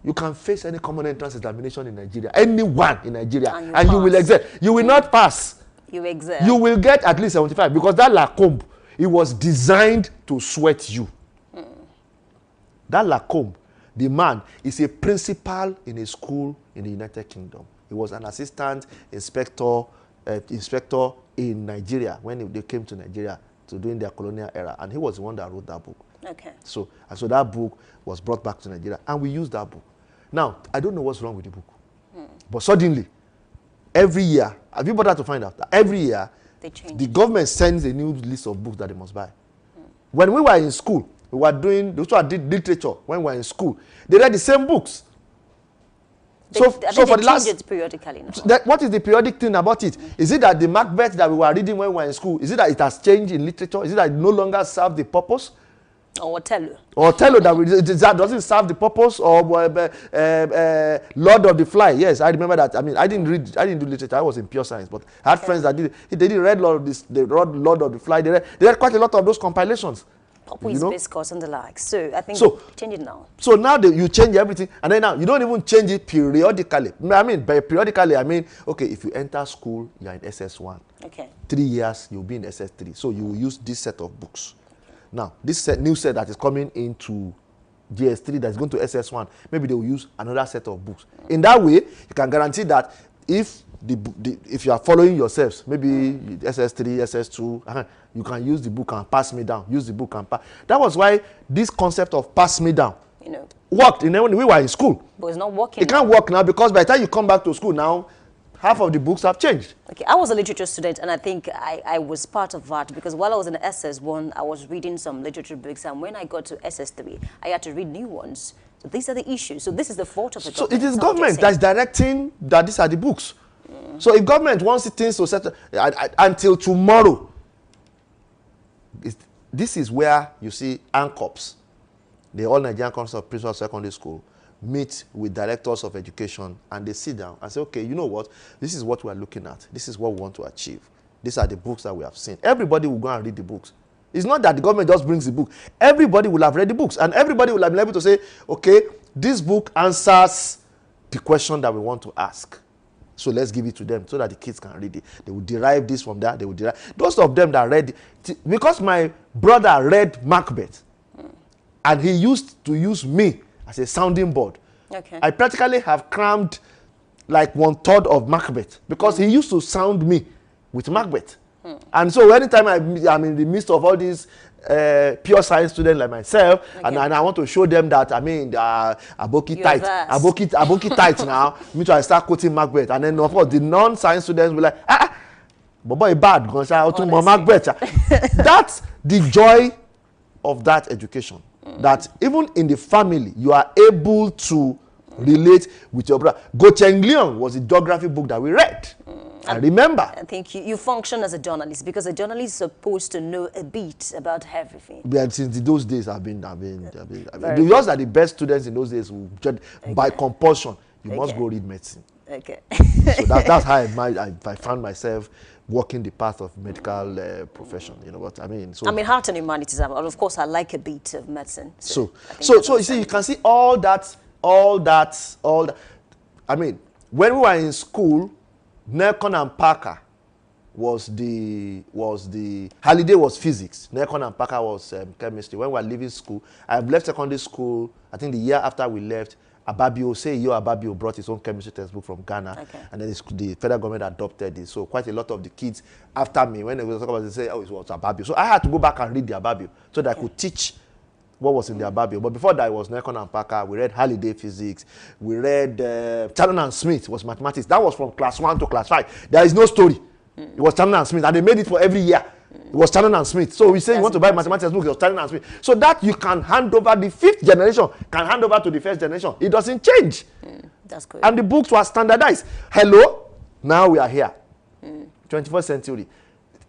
you can face any common entrance examination in Nigeria, anyone in Nigeria, and you will excel. You will not pass. You excel. You will get at least 75, because that Lacombe, it was designed to sweat you. That Lacombe, the man, is a principal in a school in the United Kingdom. He was an assistant inspector in Nigeria when they came to Nigeria to during their colonial era, and he was the one that wrote that book. Okay. So that book was brought back to Nigeria, and we used that book. Now, I don't know what's wrong with the book, but suddenly, every year, have you bothered to find out that every year, the government sends a new list of books that they must buy. When we were in school, we were doing, those who did literature, when we were in school, they read the same books. So for the last, it periodically now. What is the periodic thing about it? Is it that the Macbeth that we were reading when we were in school, is it that it has changed in literature? Is it that it no longer serves the purpose? Or Othello. Or Othello that doesn't serve the purpose? Or Lord of the Fly? Yes, I remember that. I mean, I didn't do literature. I was in pure science, but I had friends that did. They didn't read Lord of the Fly. They read quite a lot of those compilations. Space course and the like. So I think change it now. So now you change everything, and then now you don't even change it periodically. I mean, by periodically, I mean, okay, if you enter school, you're in SS1. Okay. 3 years, you'll be in SS3. So you will use this set of books. Okay. Now, this new set that is coming into GS3 that's going to SS1, maybe they will use another set of books. In that way, you can guarantee that if you are following yourselves, maybe SS3, SS2, you can use the book and pass me down. Use the book and pass. That was why this concept of pass me down worked when we were in school. But it's not working. It can't work now because by the time you come back to school now, half of the books have changed. Okay, I was a literature student, and I think I was part of that because while I was in SS1, I was reading some literature books, and when I got to SS3, I had to read new ones. So these are the issues. So this is the fault of the government. So it is government that's directing that these are the books. So if government wants things to settle until tomorrow, this is where you see ANCOPS, the All Nigerian Council of Principal Secondary School, meet with directors of education, and they sit down and say, okay, you know what? This is what we are looking at. This is what we want to achieve. These are the books that we have seen. Everybody will go and read the books. It's not that the government just brings the book. Everybody will have read the books, and everybody will have been able to say, okay, this book answers the question that we want to ask. So let's give it to them so that the kids can read it. They will derive this from that. They will derive. Those of them that read it, because my brother read Macbeth, and he used to use me as a sounding board. Okay. I practically have crammed like 1/3 of Macbeth because he used to sound me with Macbeth. And so anytime I'm in the midst of all these pure science students like myself, and I want to show them that, I mean, Aboki tight now, me too, I start quoting Macbeth. And then, of course, the non-science students will be like, but boy, bad, Macbeth. That's the joy of that education. That even in the family, you are able to relate with your brother. Gochenglion was a geography book that we read. I remember. I think you function as a journalist because a journalist is supposed to know a bit about everything. But since those days, those are the best students in those days who, by compulsion, you must go read medicine. Okay. So that's how I found myself walking the path of medical profession. You know what I mean? So I mean, heart and humanities, and of course, I like a bit of medicine. So you see, you can see all that. I mean, when we were in school, Nelcon and Parker was the Holiday was physics. Nelcon and Parker was chemistry. When we were leaving school, I left secondary school. I think the year after we left, Ababio brought his own chemistry textbook from Ghana, and then the federal government adopted it. So quite a lot of the kids after me, when they were talking about it, they say, oh, it was Ababio. So I had to go back and read the Ababio so that I could teach what was in the Ababio. But before that, it was Nelcon and Parker. We read Holiday physics. We read Channon and Smith was mathematics. That was from class 1 to class 5. There is no story. It was Channon and Smith, and they made it for every year. It was Channon and Smith. So we say you want to buy mathematics book, it was Channon and Smith. So that you can hand over, the 5th generation can hand over to the 1st generation. It doesn't change. That's good. And the books were standardized. Hello, now we are here. 21st century.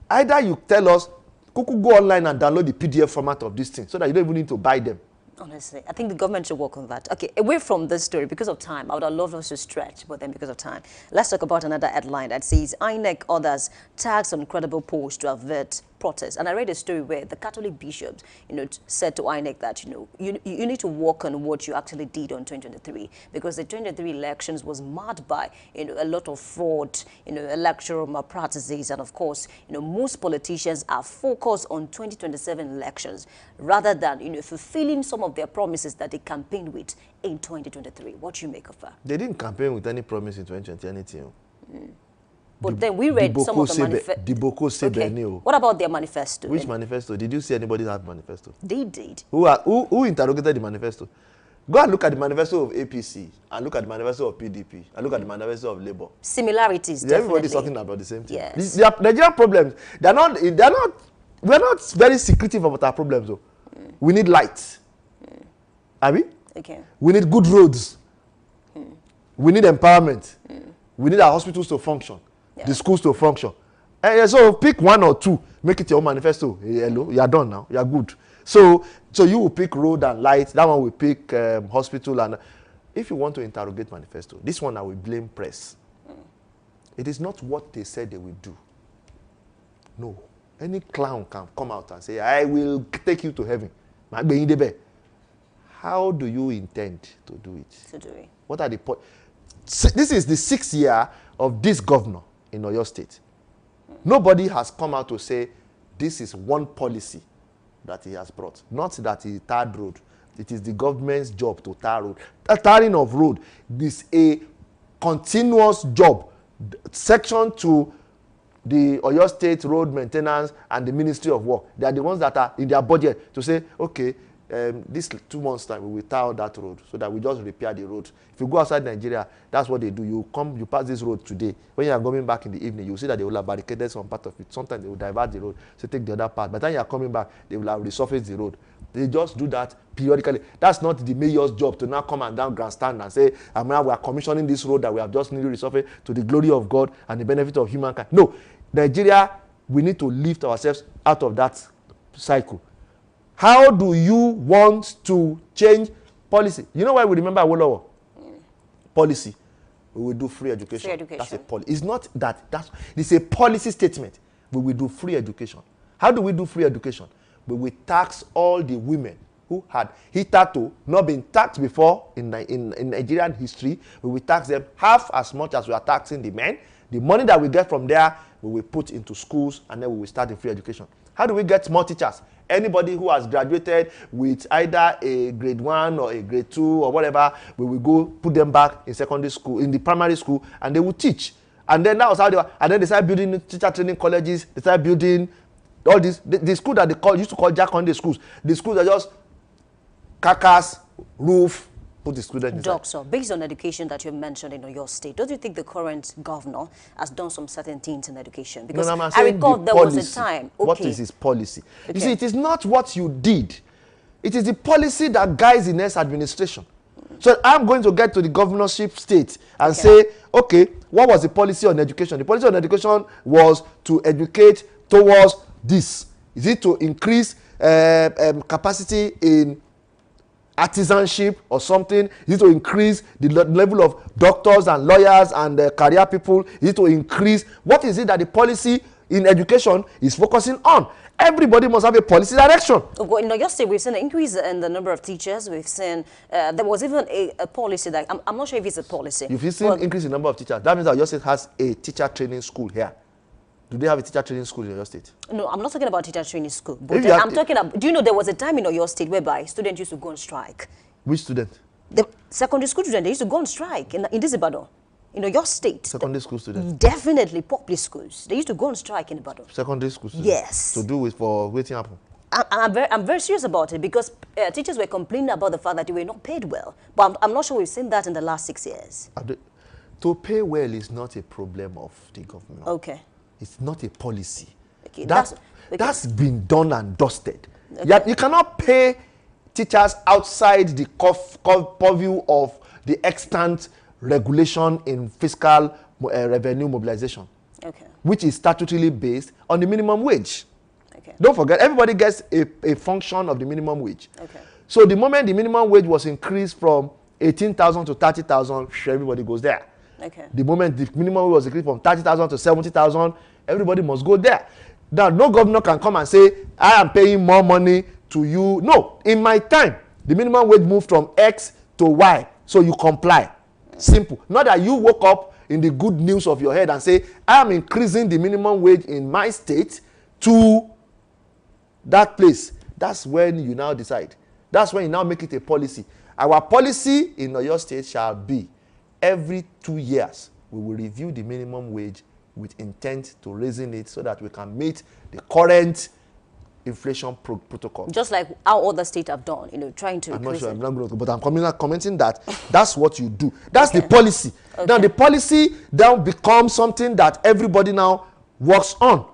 Either you tell us, Kuku, go online and download the PDF format of this thing so that you don't even need to buy them. Honestly, I think the government should work on that. Okay, away from this story, because of time, I would have loved us to stretch, but then because of time, let's talk about another headline that says INEC orders tax on credible polls to avert protests. And I read a story where the Catholic bishops, said to INEC that, you need to work on what you actually did on 2023, because the 2023 elections was marred by, a lot of fraud, electoral malpractices, and of course, most politicians are focused on 2027 elections rather than, fulfilling some of their promises that they campaigned with in 2023. What do you make of that? They didn't campaign with any promise in 2020, anything. But then we read some of the manifesto. Okay. What about their manifesto? Which manifesto? Did you see anybody have manifesto? They did. Who interrogated the manifesto? Go and look at the manifesto of APC, and look at the manifesto of PDP, and look at the manifesto of Labour. Similarities, Everybody's talking about the same thing. Yes. The Nigerian problems, we're not very secretive about our problems, though. We need light. Are we? Okay. We need good roads. We need empowerment. We need our hospitals to function. The schools to function. So pick one or two, make it your own manifesto. Hello, you are done now. You are good. So you will pick road and light. That one will pick hospital. And if you want to interrogate manifesto, this one I will blame press. It is not what they said they will do. No. Any clown can come out and say, I will take you to heaven. How do you intend to do it? What are the This is the 6th year of this governor in Oyo State. Nobody has come out to say this is one policy that he has brought. Not that he tarred road. It is the government's job to tar road. The tarring of road is a continuous job. Section to the Oyo State Road Maintenance and the Ministry of Work. They are the ones that are in their budget to say, okay, this 2 months time we will tar that road so that we just repair the road. If you go outside Nigeria, that's what they do. You pass this road today. When you are going back in the evening, you see that they will have barricaded some part of it. Sometimes they will divert the road, so take the other part. By the time you are coming back, they will have resurfaced the road. They just do that periodically. That's not the mayor's job to now come and down grandstand and say, we are commissioning this road that we have just newly resurfaced to the glory of God and the benefit of humankind. No, Nigeria, we need to lift ourselves out of that cycle. How do you want to change policy? You know why we remember Awolowo? Policy. We will do free education. Free education. That's a policy. It's not that. It's a policy statement. We will do free education. How do we do free education? We will tax all the women who had hitherto not been taxed before in Nigerian history. We will tax them half as much as we are taxing the men. The money that we get from there, we will put into schools, and then we will start in free education. How do we get more teachers? Anybody who has graduated with either a grade 1 or a grade 2 or whatever, we will go put them back in secondary school, in the primary school, and they will teach. And then that was how they were. And then they started building teacher training colleges. They started building all this. The school that they used to call Jack-Conde schools. The schools are just carcass, roof, put the students inside. Doctor, based on education that you mentioned in your state, don't you think the current governor has done some certain things in education? Because I recall there was a time. Okay. What is his policy? Okay. You see, it is not what you did. It is the policy that guides the next administration. So I'm going to get to the governorship state and say, okay, what was the policy on education? The policy on education was to educate towards this. Is it to increase capacity in artisanship or something. You need to increase the level of doctors and lawyers and career people. You need to increase. What is it that the policy in education is focusing on? Everybody must have a policy direction. Well, in your state, we've seen an increase in the number of teachers. We've seen there was even a policy that I'm not sure if it's a policy. If you've seen increase in number of teachers, that means that your state has a teacher training school here. Do they have a teacher training school in your state? No, I'm not talking about teacher training school. But I'm talking about, do you know there was a time in your state whereby students used to go on strike? Which student? The secondary school students, they used to go on strike in this Ibadan. Your state. Secondary school students? Definitely public schools. They used to go on strike in Ibadan. Secondary school students? Yes. To do with for waiting happen? I'm very serious about it because teachers were complaining about the fact that they were not paid well. But I'm not sure we've seen that in the last 6 years. To pay well is not a problem of the government. Okay. It's not a policy. Okay, that's been done and dusted. Okay. You cannot pay teachers outside the purview of the extant regulation in fiscal revenue mobilization, okay, which is statutorily based on the minimum wage. Okay. Don't forget, everybody gets a function of the minimum wage. Okay. So the moment the minimum wage was increased from 18,000 to 30,000, everybody goes there. Okay. The moment the minimum wage was increased from 30,000 to 70,000, everybody must go there. Now, no governor can come and say, I am paying more money to you. No, in my time, the minimum wage moved from X to Y, so you comply. Simple. Not that you woke up in the good news of your head and say, I am increasing the minimum wage in my state to that place. That's when you now decide. That's when you now make it a policy. Our policy in your state shall be every 2 years, we will review the minimum wage with intent to raising it so that we can meet the current inflation protocol. Just like how other states have done, trying to I'm not sure, I'm not going to, but I'm commenting that that's what you do. That's the policy. Okay. Now the policy then becomes something that everybody now works on.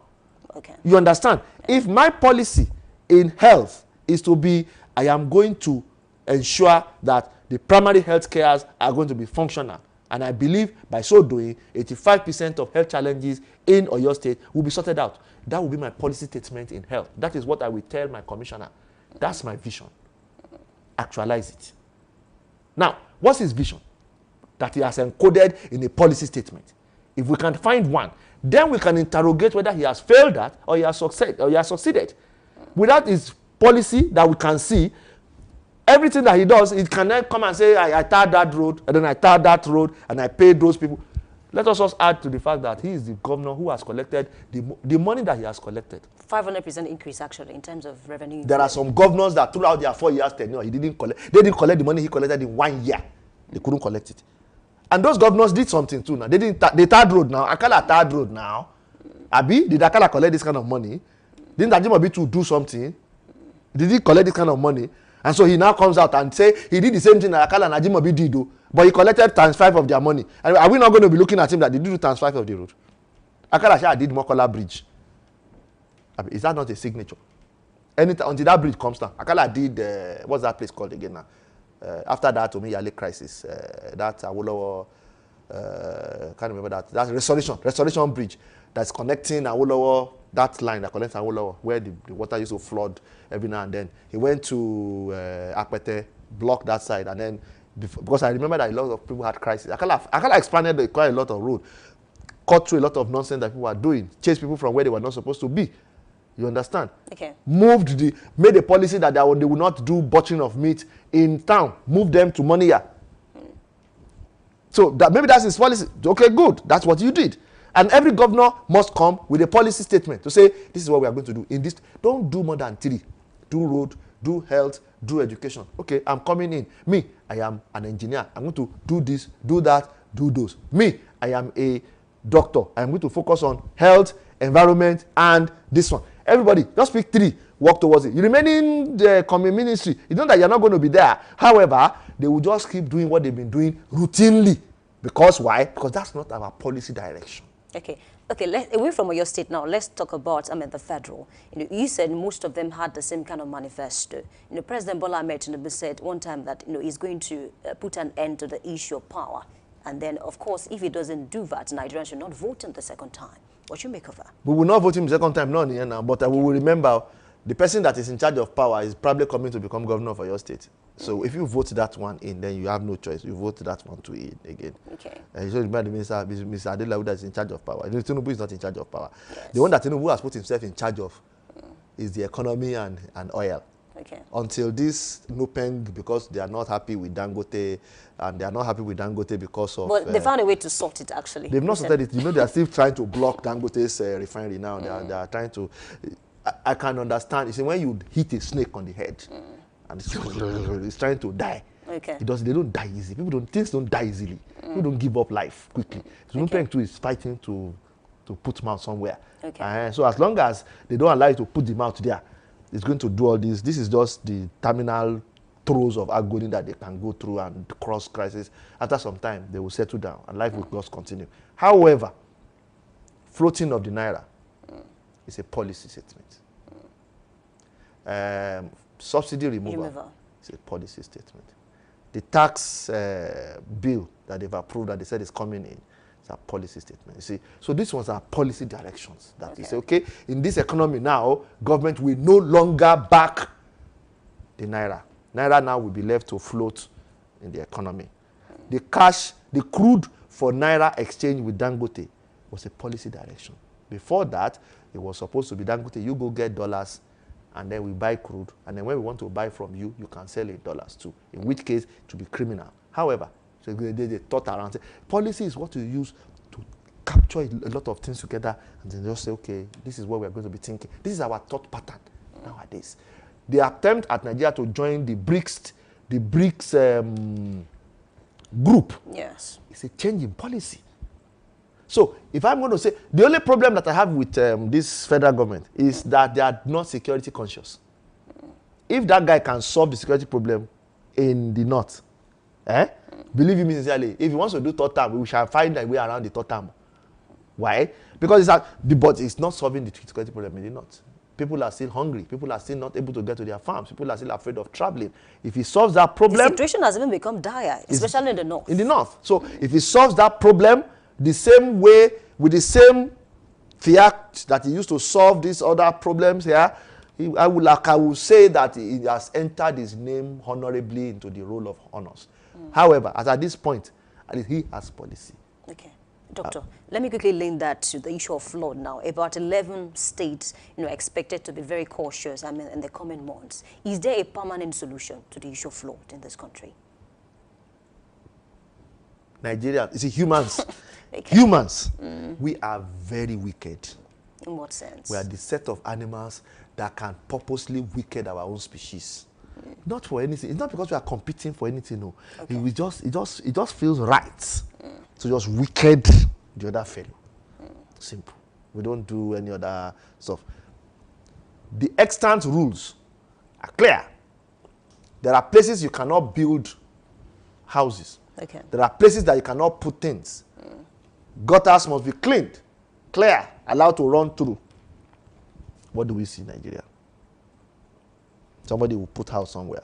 Okay. You understand? If my policy in health is to be, I am going to ensure that the primary health cares are going to be functional. And I believe by so doing, 85% of health challenges in Oyo State will be sorted out. That will be my policy statement in health. That is what I will tell my commissioner. That's my vision. Actualize it. Now, what's his vision? That he has encoded in a policy statement. If we can find one, then we can interrogate whether he has failed that or he has succeeded. Without his policy that we can see, everything that he does, he can then come and say, I tarred that road, and then I tarred that road, and I paid those people. Let us also add to the fact that he is the governor who has collected the money that he has collected. 500% increase, actually, in terms of revenue. There are some governors that throughout their 4 years tenure, they didn't collect the money he collected in 1 year. They couldn't collect it. And those governors did something too now. They tarred road now. Akala tarred road now. Abi, did Akala collect this kind of money? Didn't Ajimobi to do something? Did he collect this kind of money? And so he now comes out and say he did the same thing that Akala and Ajimobi did, but he collected ×5 of their money. And are we not going to be looking at him that they did ×5 of the road? Akala Shah did Mokola Bridge. Is that not a signature? Until that bridge comes down. Akala did, what's that place called again now? After that Omiyale crisis, that Awolowo, can't remember that. That's Restoration Bridge that's connecting Awolowo, that line that connects Awolowo, where the water used to flood every now and then. He went to Akpete, blocked that side, and then, because I remember that a lot of people had crisis. Akala expanded quite a lot of road, cut through a lot of nonsense that people were doing, chased people from where they were not supposed to be. You understand? Okay. Made a policy that they will not do butchering of meat in town. Move them to Moniya. So maybe that's his policy. Okay, good. That's what you did. And every governor must come with a policy statement to say, this is what we are going to do. In this, don't do more than 3. Do road, do health, do education. Okay, I'm coming in. Me, I am an engineer. I'm going to do this, do that, do those. Me, I am a doctor. I'm going to focus on health, environment, and this one. Everybody, just pick 3, work towards it. You remain in the common ministry. It's not that you're not going to be there. However, they will just keep doing what they've been doing routinely. Because why? Because that's not our policy direction. Okay. Away from your state now, let's talk about the federal. You said most of them had the same kind of manifesto. President Bola Ahmed Tinubu said one time that he's going to put an end to the issue of power. And then, of course, if he doesn't do that, Nigerians should not vote him the second time. What you make of that? We will not vote him the second time, not now, but we will remember the person that is in charge of power is probably coming to become governor of your state. So if you vote that one in, then you have no choice. You vote that one to in again. Okay. So remember the Mr. Adela that is in charge of power. Tinubu is not in charge of power. Yes. The one that Tinubu has put himself in charge of is the economy and oil. Okay. Until this NUPENG, because they are not happy with Dangote, and they are not happy with Dangote because of... But they found a way to sort it, actually. They've not sorted it. You know, they are still trying to block Dangote's refinery now. They are trying to... I can understand. You see, when you hit a snake on the head, and it's trying to die, okay. They don't die easy. Things don't die easily. People don't give up life quickly. So NUPENG too is fighting to put mouth somewhere. Okay. So as long as they don't allow you to put the mouth there, it's going to do all this. This is just the terminal throes of agony that they can go through and cross crisis. After some time, they will settle down and life will just continue. However, floating of the naira is a policy statement. Subsidy removal is a policy statement. The tax bill that they've approved that they said is coming in is a policy statement. You see, so these ones are policy directions that you say, okay, in this economy now, government will no longer back the naira. Naira now will be left to float in the economy. The crude for naira exchange with Dangote was a policy direction. Before that, it was supposed to be Dangote, you go get dollars, and then we buy crude, and then when we want to buy from you, you can sell in dollars too, in which case it will be criminal. However, so they thought around. Policy is what you use to capture a lot of things together and then just say, okay, this is what we're going to be thinking. This is our thought pattern nowadays. The attempt at Nigeria to join the BRICS group is a change in policy. So if I'm going to say, the only problem that I have with this federal government is that they are not security conscious. If that guy can solve the security problem in the north, believe me sincerely, if he wants to do third term, we shall find a way around the third term. Why? Because but it's not solving the security problem in the north. People are still hungry. People are still not able to get to their farms. People are still afraid of traveling. If he solves that problem... The situation has even become dire, especially in the north. In the north. So if he solves that problem the same way, with the same fiat that he used to solve these other problems here, I will say that he has entered his name honorably into the role of honors. However, as at this point, he has policy. Okay. Doctor, let me quickly link that to the issue of flood now. About 11 states, expected to be very cautious, in the coming months. Is there a permanent solution to the issue of flood in this country? Nigeria, you see, humans, humans, we are very wicked. In what sense? We are the set of animals that can purposely wicked our own species. Not for anything. It's not because we are competing for anything, no. Okay. It just feels right to just wicked the other fellow. Simple. We don't do any other stuff. The extant rules are clear. There are places you cannot build houses. Okay. There are places that you cannot put things. Gutters must be cleaned, clear, allowed to run through. What do we see in Nigeria? Somebody will put house somewhere.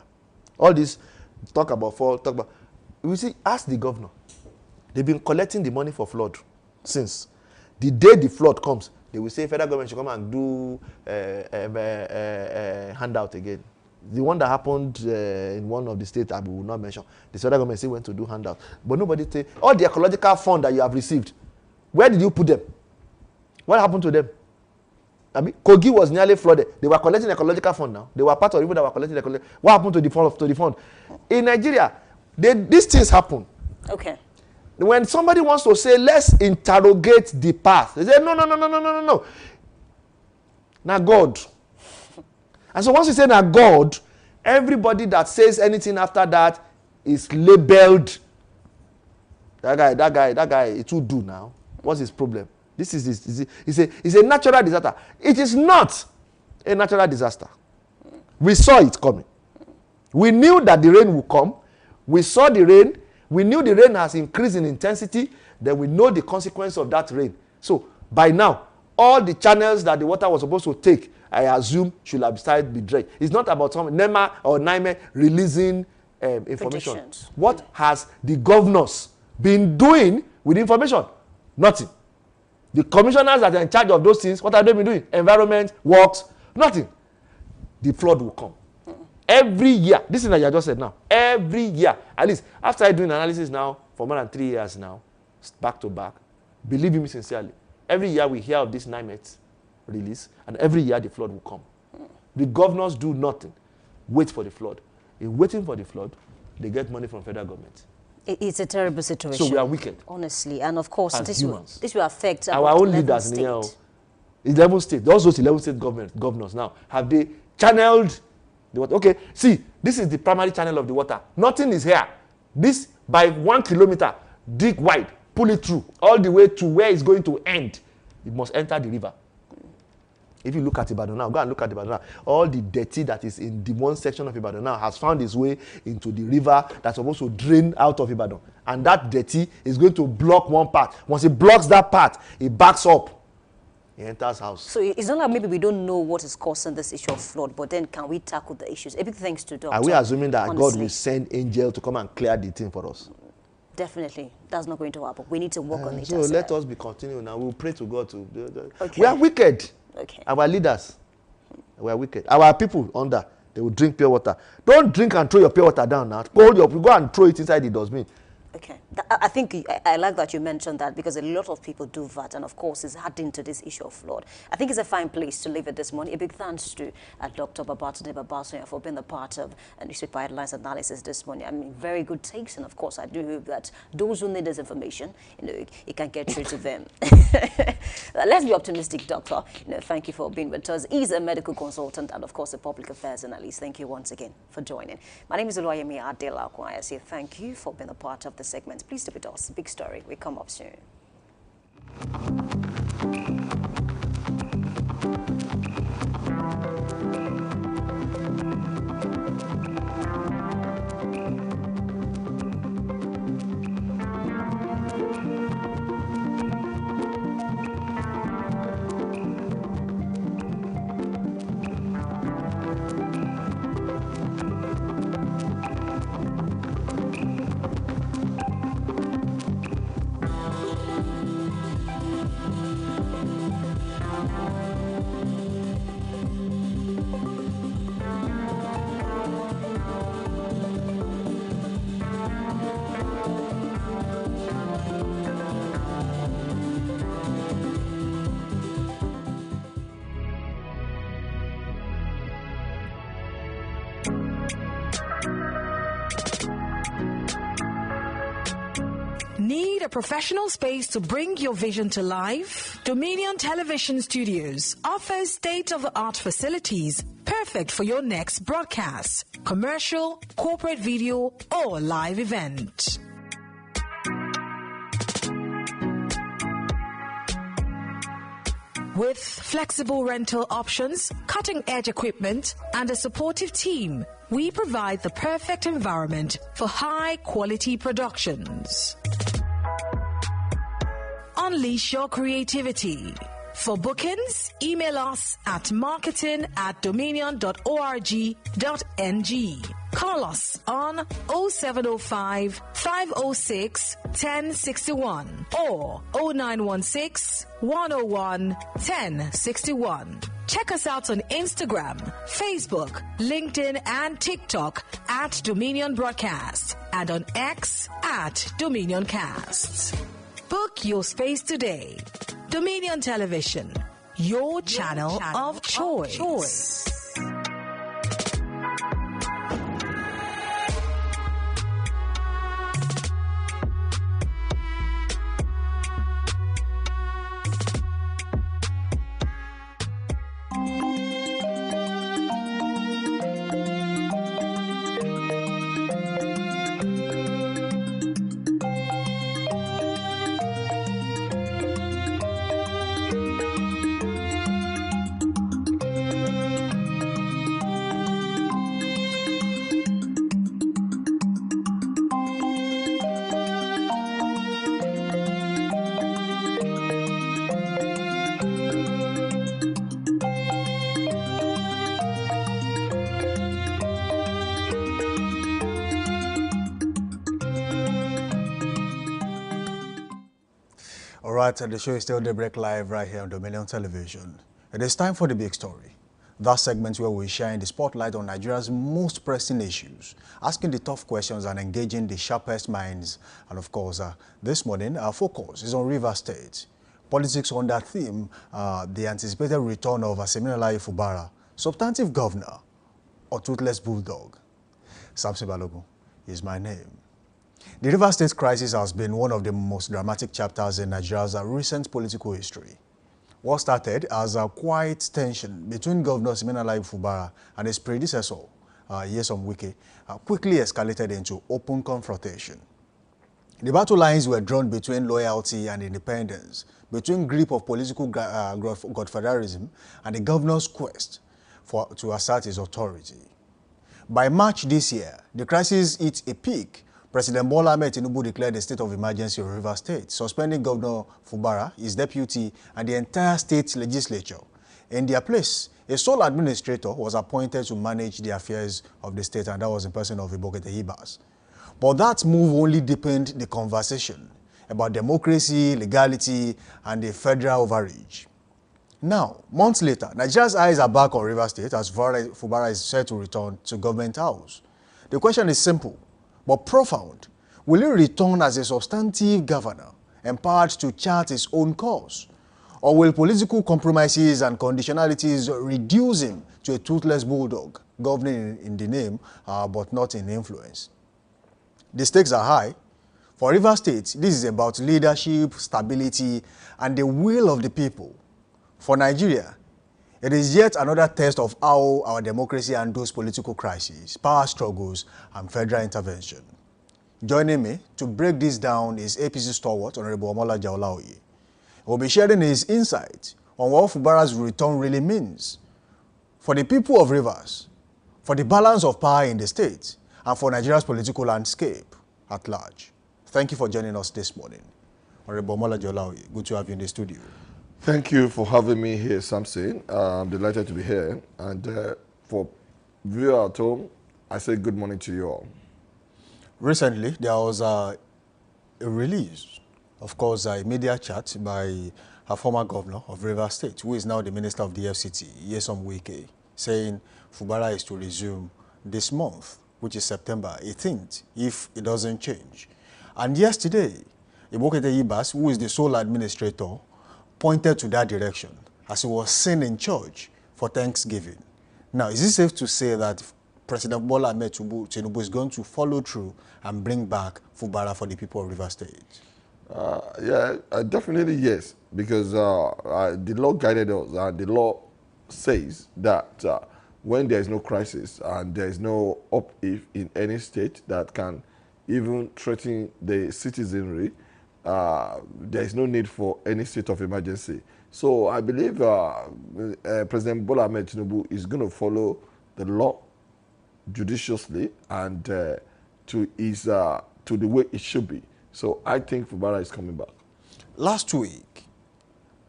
All this, talk about, we see, ask the governor. They've been collecting the money for flood since. The day the flood comes, they will say federal government should come and do handout again. The one that happened in one of the states I will not mention, the federal government still went to do handout. But nobody say, all the ecological fund that you have received, where did you put them? What happened to them? Kogi was nearly flooded. They were collecting ecological fund now. They were part of people that were collecting ecological. What happened to the fund? In Nigeria, these things happen. Okay. When somebody wants to say, let's interrogate the past, they say, no. Now God. And so once you say now God, everybody that says anything after that is labeled. That guy, it will do now. What's his problem? This is it's a natural disaster. It is not a natural disaster. We saw it coming. We knew that the rain would come. We saw the rain. We knew the rain has increased in intensity. Then we know the consequence of that rain. So by now, all the channels that the water was supposed to take, I assume, should have started to be dredged. It's not about some NEMA or NIME releasing information. What has the governors been doing with information? Nothing. The commissioners that are in charge of those things, what have they been doing? Environment, works, nothing. the flood will come. Every year, this is what I just said now, every year, at least, after I doing analysis now for more than 3 years now, back to back, believe me sincerely, every year we hear of this NIMET release, and every year the flood will come. The governors do nothing, wait for the flood. In waiting for the flood, they get money from federal government. It's a terrible situation. So we are wicked. Honestly, and of course, As this will affect our own leaders in here. 11 states, those 11 state governors now, have they channeled the water? Okay, see, this is the primary channel of the water. Nothing is here. This, by 1 kilometer, dig wide, pull it through, all the way to where it's going to end. It must enter the river. If you look at Ibadan now, go and look at Ibadan now. All the dirty that is in the one section of Ibadan now has found its way into the river that's supposed to drain out of Ibadan. And that dirty is going to block one part. Once it blocks that part, it backs up. It enters house. So it's not like maybe we don't know what is causing this issue of flood, but then can we tackle the issues? A big thanks to Doctor. Are we assuming that honestly, God will send angel to come and clear the thing for us? Definitely. That's not going to happen. We need to work on it. So let us be continuing now. We'll pray to God to... Okay. We are wicked. Okay. Our leaders, we are wicked. Our people under, they will drink pure water. Don't drink and throw your pure water down now. Go and throw it inside the dustbin. Okay. I think I like that you mentioned that, because a lot of people do that, and of course it's adding to this issue of flood. I think it's a fine place to leave it this morning. A big thanks to Dr. Babatunde Babasoya for being a part of newspaper headlines analysis this morning. I mean, very good takes, and of course I do hope that those who need this information, it can get through to them. Let's be optimistic, Doctor. Thank you for being with us. He's a medical consultant and of course a public affairs analyst. Thank you once again for joining. My name is Oluwayemi Adelakun. I say thank you for being a part of the segment. Please stay with us. Big story. We come up soon. Need a professional space to bring your vision to life? Dominion Television Studios offers state-of-the-art facilities perfect for your next broadcast, commercial, corporate video, or live event. With flexible rental options, cutting-edge equipment, and a supportive team, we provide the perfect environment for high-quality productions. Unleash your creativity. For bookings, email us at marketing@dominion.org.ng. Call us on 0705 506 1061 or 0916 101 1061. Check us out on Instagram, Facebook, LinkedIn, and TikTok at Dominion Broadcast, and on X at Dominion Cast. Book your space today. Dominion Television, your channel of choice. All right, the show is still Daybreak Live right here on Dominion Television. It is time for the big story. That segment where we shine the spotlight on Nigeria's most pressing issues, asking the tough questions and engaging the sharpest minds. And of course, this morning, our focus is on Rivers State. Politics on that theme, the anticipated return of Seminolayi Fubara, substantive governor, or toothless bulldog. Samson Balogun is my name. The Rivers State crisis has been one of the most dramatic chapters in Nigeria's recent political history. What started as a quiet tension between Governor Seminolayi Fubara and his predecessor, Nyesom Wike, quickly escalated into open confrontation. The battle lines were drawn between loyalty and independence, between grip of political godfatherism and the governor's quest to assert his authority. By March this year, the crisis hit a peak. President Bola Ahmed Tinubu declared a state of emergency in Rivers State, suspending Governor Fubara, his deputy, and the entire state legislature. In their place, a sole administrator was appointed to manage the affairs of the state, and that was in person of Ibokete Ibas. But that move only deepened the conversation about democracy, legality, and the federal overreach. Now, months later, Nigeria's eyes are back on Rivers State as Fubara is set to return to government house. The question is simple, but profound. Will he return as a substantive governor, empowered to chart his own course? Or will political compromises and conditionalities reduce him to a toothless bulldog, governing in the name, but not in influence? The stakes are high. For Rivers State, this is about leadership, stability, and the will of the people. For Nigeria, it is yet another test of how our democracy handles political crises, power struggles, and federal intervention. Joining me to break this down is APC stalwart Honorable Omola Jaolaoye. He will be sharing his insights on what Fubara's return really means for the people of Rivers, for the balance of power in the state, and for Nigeria's political landscape at large. Thank you for joining us this morning. Honorable Omola Jaolaoye, good to have you in the studio. Thank you for having me here, Samson. I'm delighted to be here. And for viewers at home, I say good morning to you all. Recently, there was a release, of course, a media chat by a former governor of Rivers State, who is now the Minister of the FCT, Nyesom Wike, saying Fubara is to resume this month, which is September 18th, if it doesn't change. And yesterday, Ibokete Ibas, who is the sole administrator, pointed to that direction as he was seen in church for Thanksgiving. Now, is it safe to say that President Bola Ahmed Tinubu is going to follow through and bring back Fubara for the people of Rivers State? Yeah, definitely yes, because the law guided us, and the law says that when there is no crisis and there is no up-if in any state that can even threaten the citizenry, there is no need for any state of emergency. So I believe President Bola Ahmed Tinubu is going to follow the law judiciously and to the way it should be. So I think Fubara is coming back. Last week,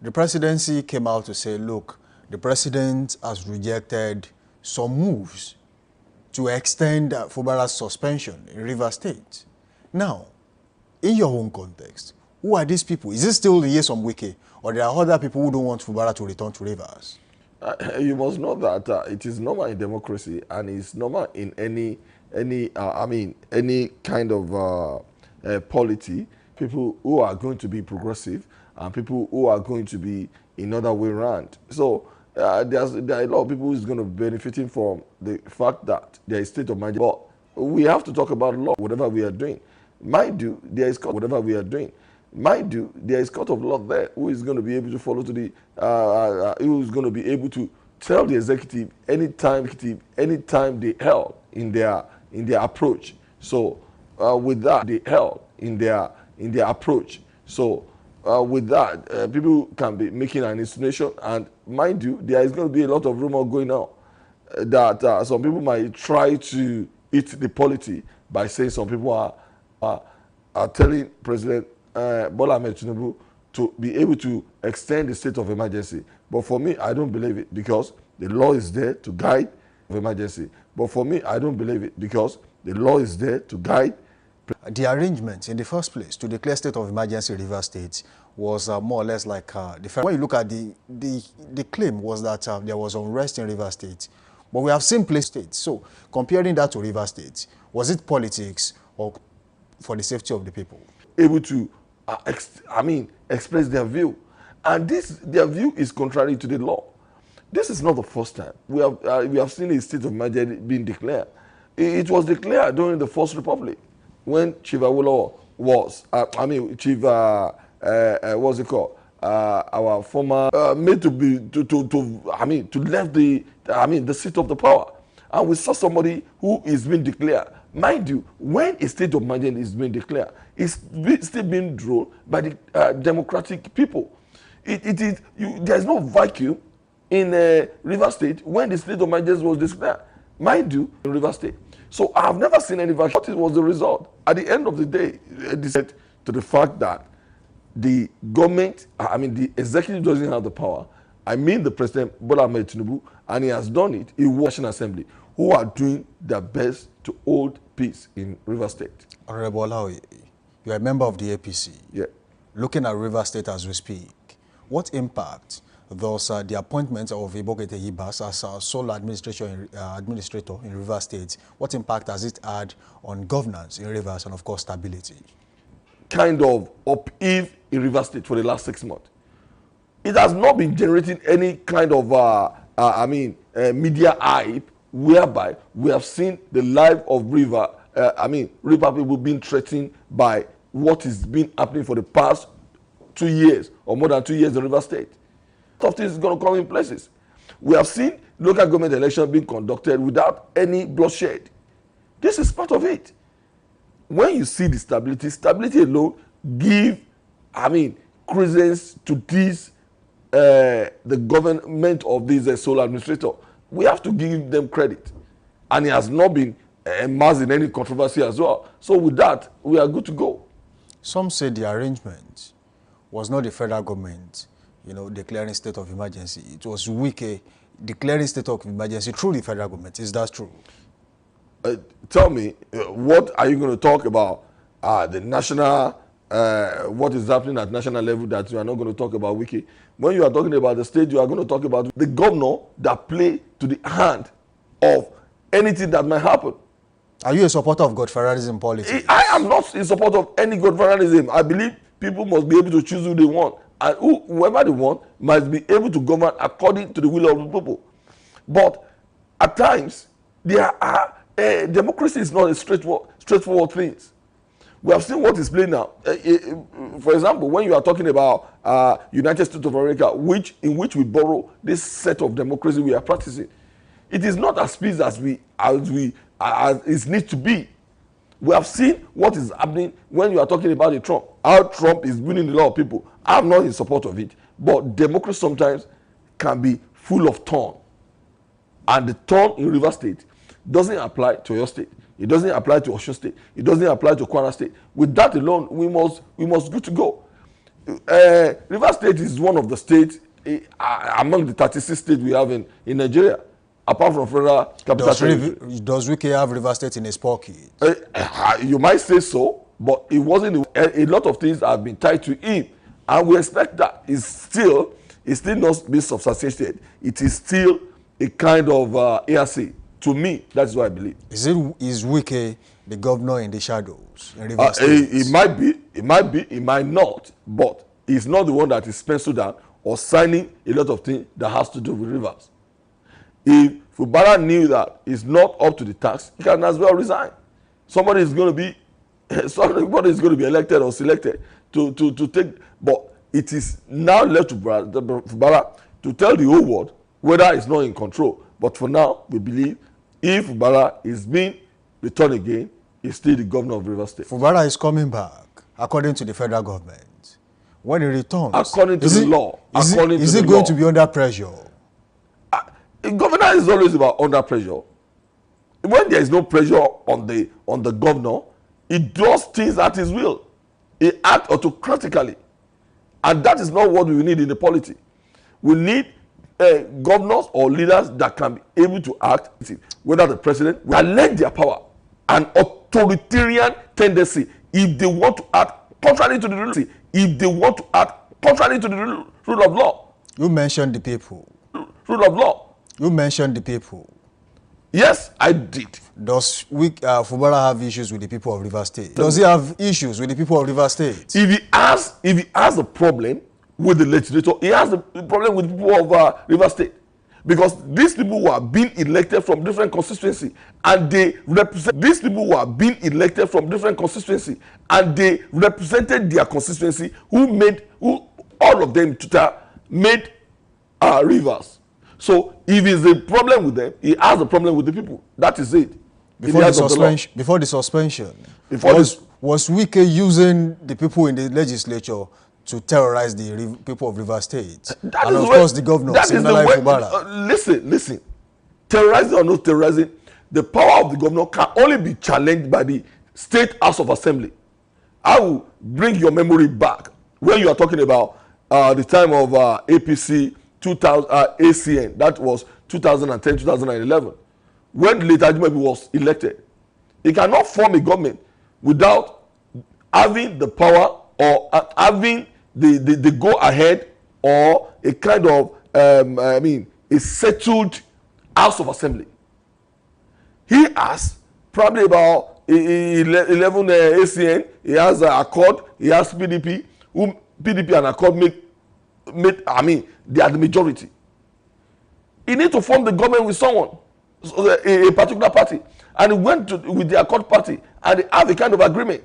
the presidency came out to say, look, the president has rejected some moves to extend Fubara's suspension in Rivers State. Now, in your own context, who are these people? Is it still Nyesom Wike, or there are other people who don't want Fubara to return to Rivers? You must know that it is normal in democracy, and it's normal in any kind of polity. People who are going to be progressive and people who are going to be in other way around. So there are a lot of people who's going to be benefiting from the fact that there is state of emergency. But we have to talk about law, whatever we are doing. Mind you, there is whatever we are doing. Mind you, there is court of law there who is going to be able to follow to the, who is going to be able to tell the executive anytime they held in their approach. So with that, they held in their approach. So with that, people can be making an insinuation, and mind you, there is going to be a lot of rumor going on that some people might try to eat the polity by saying some people are telling President Bola Ahmed Tinubu to be able to extend the state of emergency. But for me, I don't believe it, because the law is there to guide the emergency. But for me, I don't believe it, because the law is there to guide. The arrangement in the first place to declare state of emergency in Rivers State was more or less like when you look at the claim was that there was unrest in River State, but we have seen place states. So comparing that to River State, was it politics or for the safety of the people? Able to, express their view, and their view is contrary to the law. This is not the first time we have seen a state of emergency being declared. It was declared during the First Republic when Chief Awolowo was, Chief, what's it called? Our former made to be to left the seat of the power, and we saw somebody who is being declared. Mind you, when a state of emergency is being declared, it's still being drawn by the democratic people. There is no vacuum in River State when the state of emergency was declared. Mind you, in River State. So I have never seen any vacuum. What was the result? At the end of the day, it said to the fact that the government, the executive doesn't have the power. I mean the President Bola Ahmed Tinubu, and he has done it in National Assembly, who are doing their best to hold peace in River State. Honorable Olaoye, you are a member of the APC. Yeah. Looking at River State as we speak, what impact does the appointment of Ibokete Ibas as a sole administrator in River State, what impact has it had on governance in Rivers and, of course, stability? Kind of upheave in River State for the last 6 months. It has not been generating any kind of media hype whereby we have seen the life of River people being threatened by what has been happening for the past 2 years or more than 2 years in River State. Of things is going to come in places. We have seen local government elections being conducted without any bloodshed. This is part of it. When you see the stability alone give, credence to this, the government of this sole administrator. We have to give them credit. And it has not been immersed in any controversy as well. So with that, we are good to go. Some say the arrangement was not the federal government, declaring state of emergency. It was Wike declaring state of emergency through the federal government. Is that true? Tell me, what are you going to talk about? The national, what is happening at national level that you are not going to talk about Wike? When you are talking about the state, you are going to talk about the governor that play to the hand of anything that might happen. Are you a supporter of Godfatherism politics? I am not in support of any Godfatherism. I believe people must be able to choose who they want. And whoever they want must be able to govern according to the will of the people. But at times, democracy is not a straightforward thing. We have seen what is playing now. For example, when you are talking about United States of America, in which we borrow this set of democracy we are practicing, it is not as peaceful as it needs to be. We have seen what is happening when you are talking about Trump. How Trump is winning a lot of people. I'm not in support of it. But democracy sometimes can be full of thorn. And the thorn in River State doesn't apply to your state. It doesn't apply to Osun State. It doesn't apply to Kwara State. With that alone, we must go to go. River State is one of the states among the 36 states we have in Nigeria. Apart from federal capital. Does Wike have River State in his pocket? You might say so, but it wasn't. A lot of things have been tied to him, and we expect that it's still not being substantiated. It is still a kind of ARC. To me, that's what I believe. Is Wike the governor in the shadows in River State? It might be, it might not, but he's not the one that is penciled down or signing a lot of things that has to do with rivers. If Fubara knew that it's not up to the task, he can as well resign. Somebody is going to be elected or selected to take. But it is now left to Fubara to tell the whole world whether it's not in control. But for now, we believe if Fubara is being returned again, he's still the governor of River State. Fubara is coming back, according to the federal government. When he returns, according to the law, is he going to be under pressure? Governor is always about under pressure. When there is no pressure on the governor, he does things at his will. He acts autocratically. And that is not what we need in the polity. We need governors or leaders that can be able to act, whether the president will lend their power, an authoritarian tendency, if they want to act contrary to the reality, if they want to act contrary to the rule of law. You mentioned the people. Rule of law. You mentioned the people. Yes, I did. Does Fubara have issues with the people of Rivers State? Does he have issues with the people of Rivers State? If he has a problem with the legislature, he has a problem with the people of Rivers State. Because these people who are being elected from different constituency and they represent these people who are being elected from different constituency and they represented their constituency who all of them total made Rivers. So if it's a problem with them, he has a problem with the people. That is it. Before the suspension, was Wike using the people in the legislature to terrorize the people of Rivers State? And of course the governor, similarly Fubara. Listen. Terrorizing or not terrorizing, the power of the governor can only be challenged by the State House of Assembly. I will bring your memory back when you are talking about the time of APC 2000 ACN, that was 2010, 2011, when later Ajimabi was elected. He cannot form a government without having the power or having the go ahead or a kind of a settled House of Assembly. He has probably about 11 ACN. He has Accord. He has PDP. Whom PDP and Accord they are the majority. He need to form the government with someone, a particular party, and he went with the Accord party and they have a kind of agreement.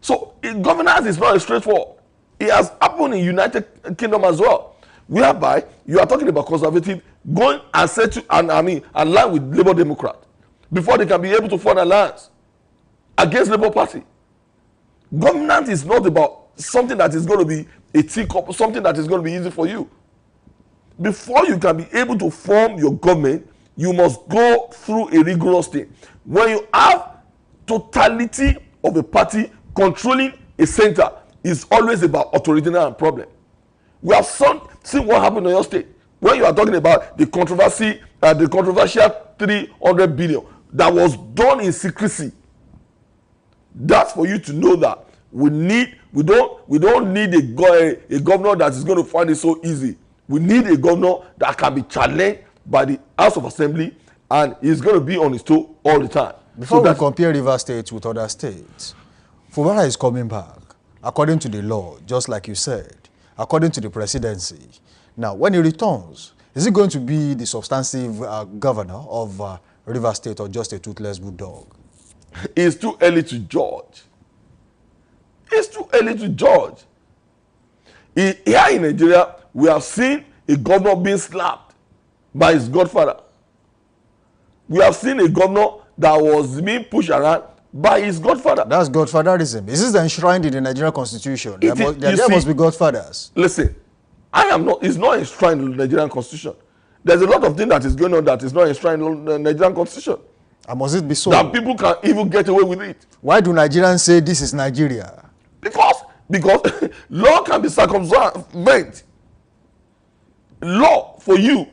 So governance is not straightforward. It has happened in United Kingdom as well, whereby you are talking about conservative going and settle and align with Labour Democrat before they can be able to form an alliance against Labour Party. Governance is not about something that is going to be a teacup, something that is going to be easy for you. Before you can be able to form your government, you must go through a rigorous thing. When you have totality of a party controlling a center, it's always about authoritarian problem. We have seen what happened in your state when you are talking about the controversy, the controversial 300 billion that was done in secrecy. That's for you to know that we don't need a governor that is going to find it so easy. We need a governor that can be challenged by the House of Assembly and is going to be on his toe all the time. Before we compare Rivers State with other states, Fubara is coming back according to the law, just like you said, according to the presidency. Now, when he returns, is he going to be the substantive governor of Rivers State or just a toothless bulldog? It's too early to judge. It's too early to judge. Here in Nigeria, we have seen a governor being slapped by his godfather. We have seen a governor that was being pushed around by his godfather. That's godfatherism. Is this enshrined in the Nigerian constitution? There must be godfathers. Listen, it's not enshrined in the Nigerian constitution. There's a lot of things that is going on that is not enshrined in the Nigerian constitution. And must it be so? That people can even get away with it. Why do Nigerians say this is Nigeria? Because law can be circumvented. Law for you,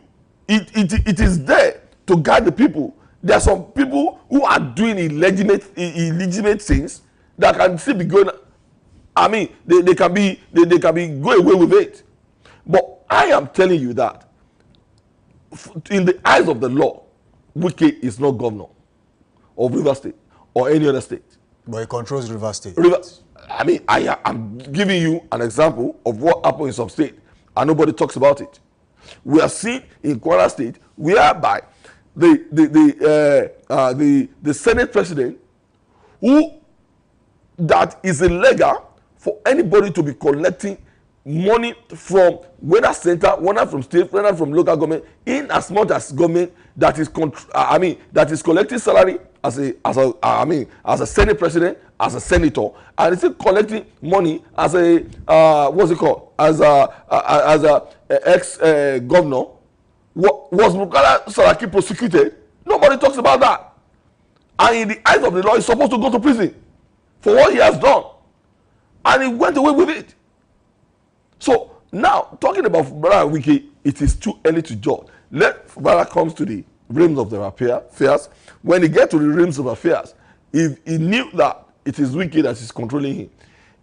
it is there to guide the people. There are some people who are doing illegitimate things that can still be going. They can be go away with it. But I am telling you that in the eyes of the law, Wike is not governor of Rivers State or any other state. But he controls Rivers State. I am giving you an example of what happened in some state, and nobody talks about it. We are seeing in Kwara State whereby the Senate president, who that is illegal for anybody to be collecting money from whether center, whether from state, whether from local government, in as much as government that is that is collecting salary as a Senate president, as a senator, and is collecting money as a as a ex governor. Was Bukola Saraki prosecuted? Nobody talks about that. And in the eyes of the law, he's supposed to go to prison for what he has done, and he went away with it. So now, talking about Fubara and Wike, it is too early to judge. Let Fubara comes to the realms of the affairs. When he gets to the realms of affairs, if he knew that it is Wike that is controlling him,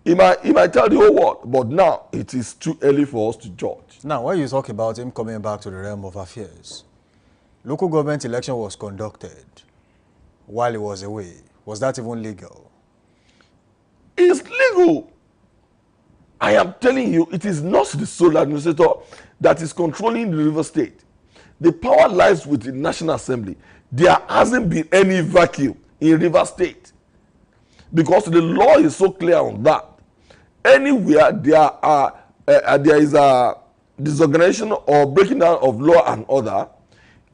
he might tell the whole world, but now it is too early for us to judge. Now, when you talk about him coming back to the realm of affairs, local government election was conducted while he was away. Was that even legal? It's legal. I am telling you, it is not the sole administrator that is controlling the River State. The power lies with the National Assembly. There hasn't been any vacuum in River State because the law is so clear on that. Anywhere there is a disorganization or breaking down of law and order,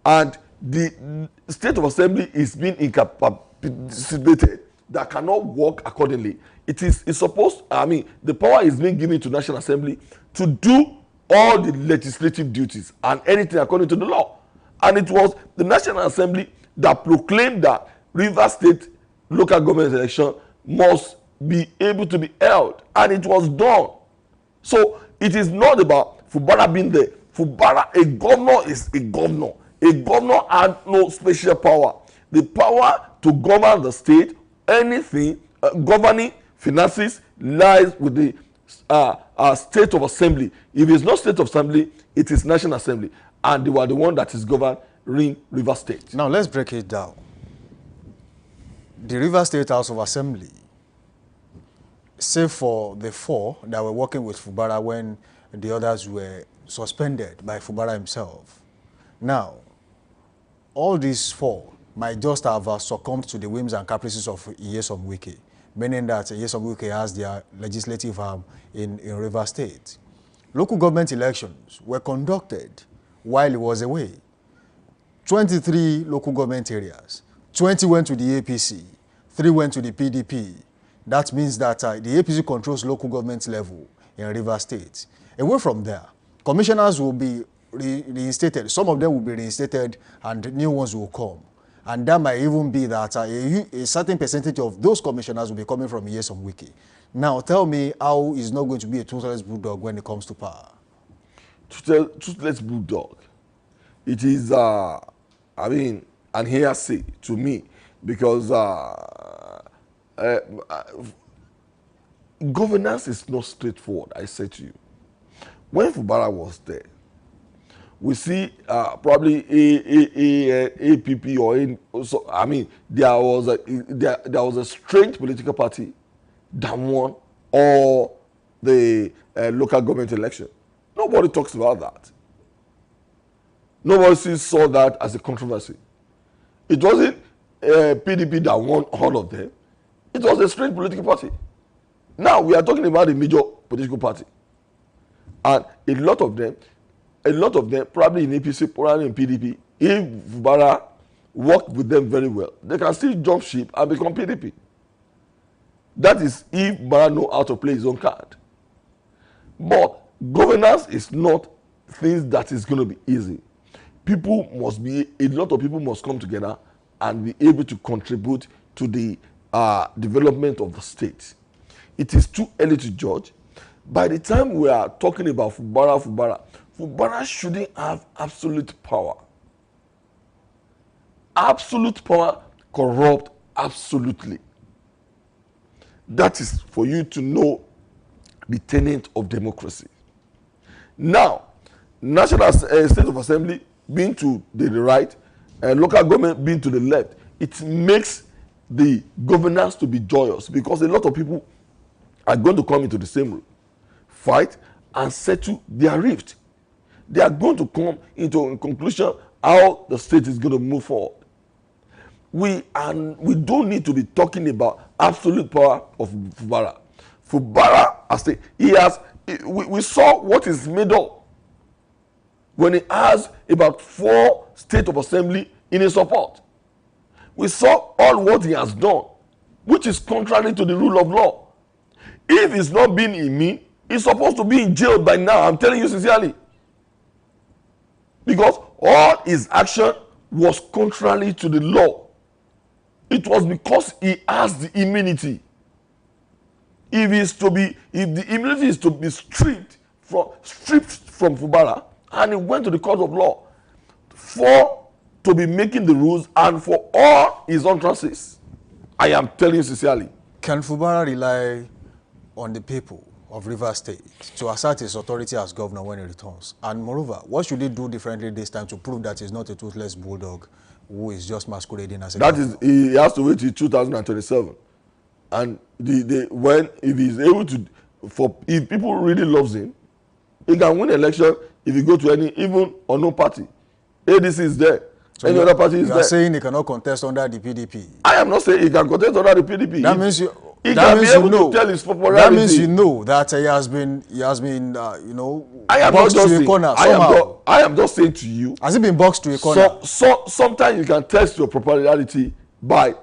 and the State of Assembly is being incapacitated, that cannot work accordingly. It's supposed, the power is being given to National Assembly to do all the legislative duties and anything according to the law. And it was the National Assembly that proclaimed that River State local government election must be able to be held, and it was done. So it is not about Fubara being there. Fubara, a governor is a governor. A governor had no special power. The power to govern the state, anything, governing finances, lies with the State of Assembly. If it's not State of Assembly, it is National Assembly. And they were the one that is governing River State. Now, let's break it down. The River State House of Assembly, save for the 4 that were working with Fubara when the others were suspended by Fubara himself. Now, all these 4 might just have succumbed to the whims and caprices of Nyesom Wike, meaning that Nyesom Wike has their legislative arm in River State. Local government elections were conducted while he was away. 23 local government areas, 20 went to the APC, 3 went to the PDP. That means that the APC controls local government level in River State. Away from there, commissioners will be reinstated. Some of them will be reinstated and new ones will come. And that might even be that a certain percentage of those commissioners will be coming from Nyesom Wike. Now, tell me how he's not going to be a toothless bulldog when it comes to power. Toothless bulldog. It is, an hearsay to me because governance is not straightforward, I say to you. When Fubara was there, we see probably APP there was a strange political party that won all the local government election. Nobody talks about that. Nobody saw that as a controversy. It wasn't PDP that won all of them. It was a strange political party. Now we are talking about a major political party. And a lot of them, probably in APC, probably in PDP, if Fubara worked with them very well, they can still jump ship and become PDP. That is if Fubara knows how to play his own card. But governance is not things that is going to be easy. A lot of people must come together and be able to contribute to the development of the state. It is too early to judge. By the time we are talking about Fubara shouldn't have absolute power. Absolute power corrupt absolutely. That is for you to know the tenet of democracy. Now, National State of Assembly being to the right and local government being to the left, it makes the governance to be joyous because a lot of people are going to come into the same room, fight and settle their rift. They are going to come into a conclusion how the state is going to move forward. We don't need to be talking about absolute power of Fubara. Fubara, we saw what is made up when he has about 4 State of Assembly in his support. We saw all what he has done, which is contrary to the rule of law. If he's not being in me, he's supposed to be in jail by now. I'm telling you sincerely. Because all his action was contrary to the law. It was because he has the immunity. If the immunity is to be stripped from Fubara, and he went to the court of law to be making the rules and for all his utterances, I am telling you sincerely. Can Fubara rely on the people of Rivers State to assert his authority as governor when he returns? And moreover, what should he do differently this time to prove that he's not a toothless bulldog who is just masquerading as a governor? He has to wait till 2027. And if he's able to, if people really loves him, he can win election if he go to any, even unknown party. ADC is there. So any other party is there. You are saying he cannot contest under the PDP? I am not saying he can contest under the PDP. That means you. He that can means be able you know, to tell his popularity. That means you know that he has been you know, I am boxed not just to a saying, corner somehow. I am just saying to you. Has he been boxed to a corner? Sometimes you can test your popularity by,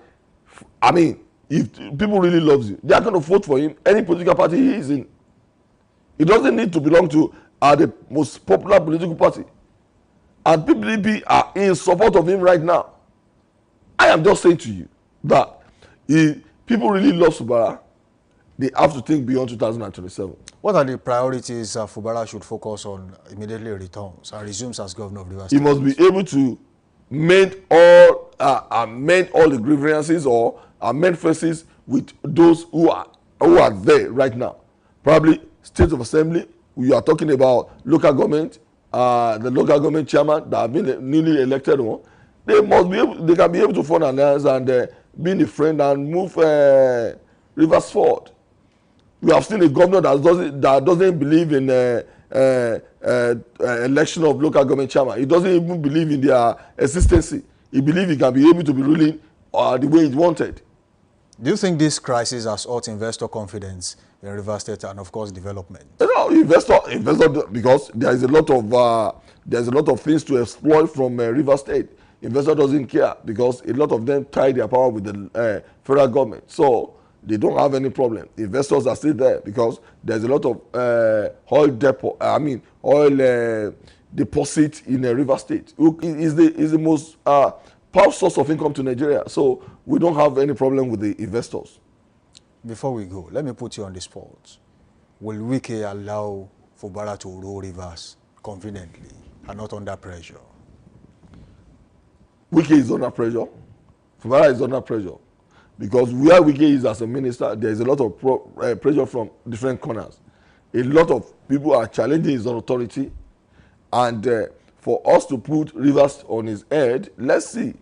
I mean, if people really love you, they are going to vote for him, any political party he is in. He doesn't need to belong to the most popular political party. And PDP are in support of him right now. I am just saying to you that if people really love Fubara, they have to think beyond 2027. What are the priorities Fubara should focus on immediately returns and resumes as governor of Rivers State? He must be able to amend all the grievances or amend faces with those who are there right now. Probably state of assembly. We are talking about local government, the local government chairman that have been the newly elected one. They must be able. They can be able to form an alliance and be a friend and move Rivers forward. We have seen a governor that doesn't believe in election of local government chairman. He doesn't even believe in their existence. He believes he can be able to be ruling the way he wanted. Do you think this crisis has hurt investor confidence in Rivers State and, of course, development? You know, investor, because there is a lot of things to exploit from Rivers State. Investor doesn't care because a lot of them tie their power with the federal government, so they don't have any problem. Investors are still there because there's a lot of oil deposit in Rivers State. Is the most powerful source of income to Nigeria, so we don't have any problem with the investors. Before we go, let me put you on the spot. Will Wike allow Fubara to roll Rivers confidently and not under pressure? Wike is under pressure. Fubara is under pressure. Because where Wike is as a minister, there is a lot of pressure from different corners. A lot of people are challenging his authority. And for us to put Rivers on his head, let's see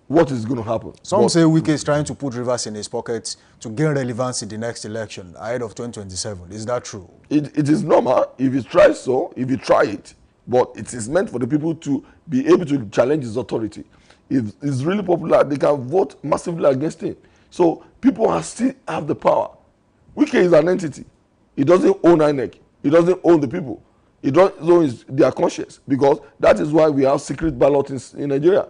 what is going to happen. Some say Wike is trying to put Rivers in his pocket to gain relevance in the next election ahead of 2027. Is that true? It is normal if you try it, but it is meant for the people to be able to challenge his authority. If it's really popular, they can vote massively against him. So people still have the power. Wike is an entity. He doesn't own INEC. He doesn't own the people. He doesn't own their conscience, because that is why we have secret ballots in Nigeria.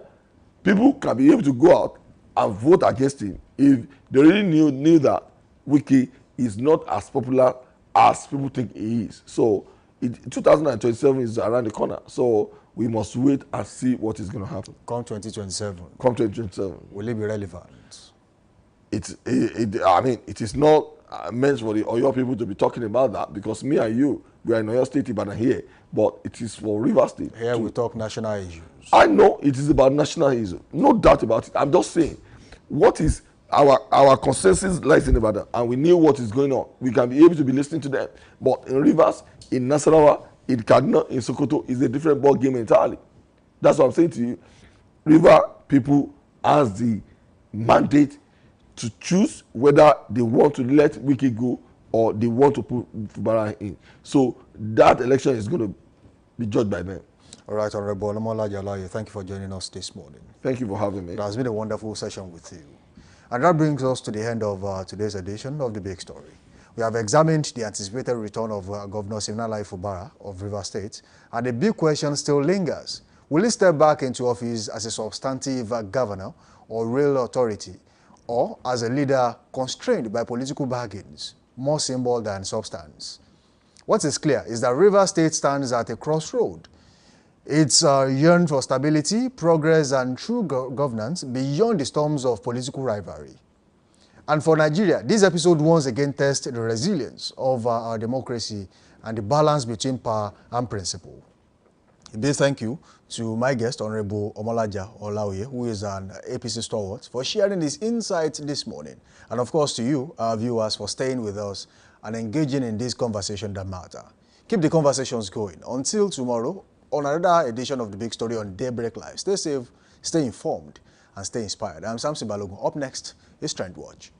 People can be able to go out and vote against him if they really knew that Wike is not as popular as people think he is. So 2027 is around the corner. So we must wait and see what is going to happen. Come 2027. Come 2027. Will it be relevant? It is not meant for the Oyo people to be talking about that, because me and you, we are in Oyo State, Ibadan here, but it is for Rivers State. Here we talk national issues. I know it is about national issues. No doubt about it. I'm just saying, what is our consensus lies in Ibadan, and we knew what is going on. We can be able to be listening to them. But in Rivers, in Nasarawa, in Kaduna, in Sokoto, is a different ball game entirely. That's what I'm saying to you. River people has the mandate to choose whether they want to let Wike go or they want to put Fubara in. So that election is going to be judged by them. All right, Honorable Olamola Jalaye, thank you for joining us this morning. Thank you for having me. It has been a wonderful session with you. And that brings us to the end of today's edition of The Big Story. We have examined the anticipated return of Governor Siminalayi Fubara of Rivers State, and the big question still lingers. Will he step back into office as a substantive governor or real authority, or as a leader constrained by political bargains, more symbol than substance? What is clear is that Rivers State stands at a crossroad. It's yearned for stability, progress, and true governance beyond the storms of political rivalry. And for Nigeria, this episode once again tests the resilience of our democracy and the balance between power and principle. A big thank you to my guest, Honorable Omolaja Olaoye, who is an APC stalwart, for sharing his insights this morning. And of course to you, our viewers, for staying with us and engaging in this conversation that matter. Keep the conversations going. Until tomorrow, on another edition of The Big Story on Daybreak Live. Stay safe, stay informed, and stay inspired. I'm Samson Balogun. Up next is Trend Watch.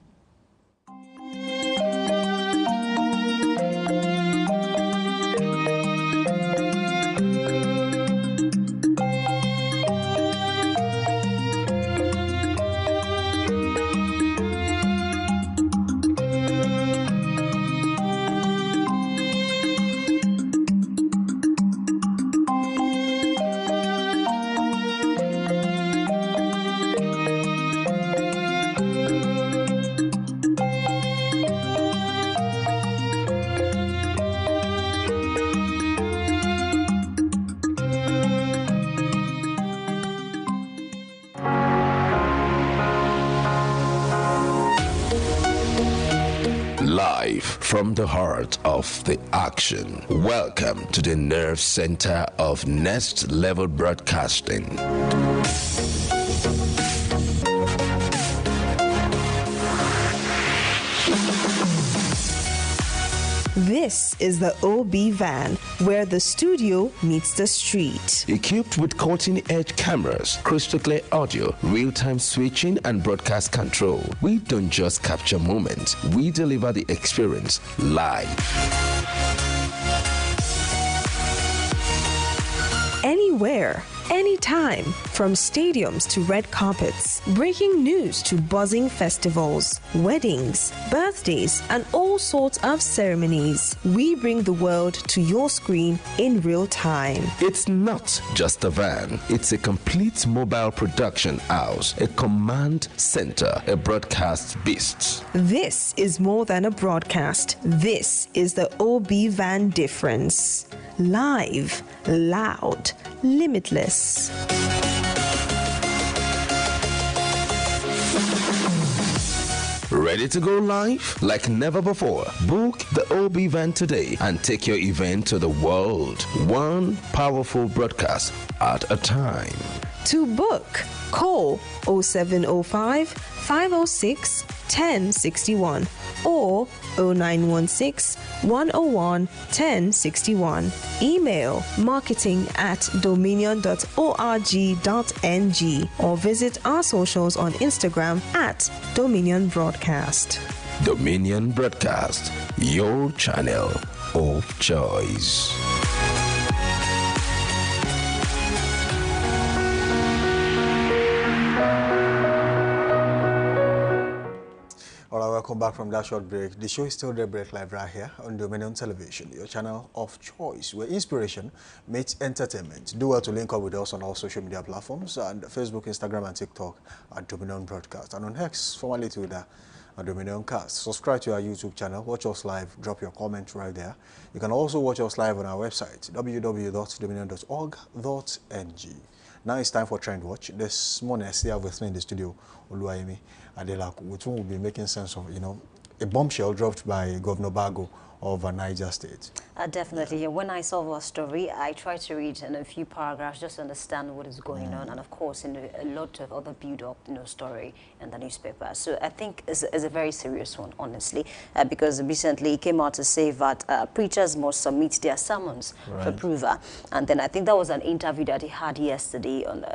Live from the heart of the action. Welcome to the nerve center of next level broadcasting. This is the OB van, where the studio meets the street. Equipped with cutting-edge cameras, crystal clear audio, real-time switching, and broadcast control, we don't just capture moments, we deliver the experience live. Anywhere, anytime, from stadiums to red carpets, breaking news to buzzing festivals, weddings, birthdays, and all sorts of ceremonies. We bring the world to your screen in real time. It's not just a van, it's a complete mobile production house, a command center, a broadcast beast. This is more than a broadcast. This is the OB van difference. Live, loud, limitless. Ready to go live? Like never before. Book the OB van today and take your event to the world. One powerful broadcast at a time. To book, call 0705 506 1061 or 0916 101 1061. Email marketing@dominion.org.ng or visit our socials on Instagram @Dominion Broadcast. Dominion Broadcast, your channel of choice. All right, welcome back from that short break. The show is still Daybreak Live right here on Dominion Television, your channel of choice, where inspiration meets entertainment. Do well to link up with us on all social media platforms and Facebook, Instagram, and TikTok at Dominion Broadcast, and on X, formerly Twitter, at Dominion Cast. Subscribe to our YouTube channel, watch us live, drop your comment right there. You can also watch us live on our website, www.dominion.org.ng. Now it's time for Trend Watch. This morning I still have with me in the studio Oluwayemi Adelaku, with whom we'll be making sense of, a bombshell dropped by Governor Bago of Niger State. Definitely. When I saw our story, I tried to read in a few paragraphs just to understand what is going on, and of course, in a lot of other build-up, story in the newspaper. So I think it's a very serious one, honestly, because recently it came out to say that preachers must submit their sermons for approval, and then I think that was an interview that he had yesterday on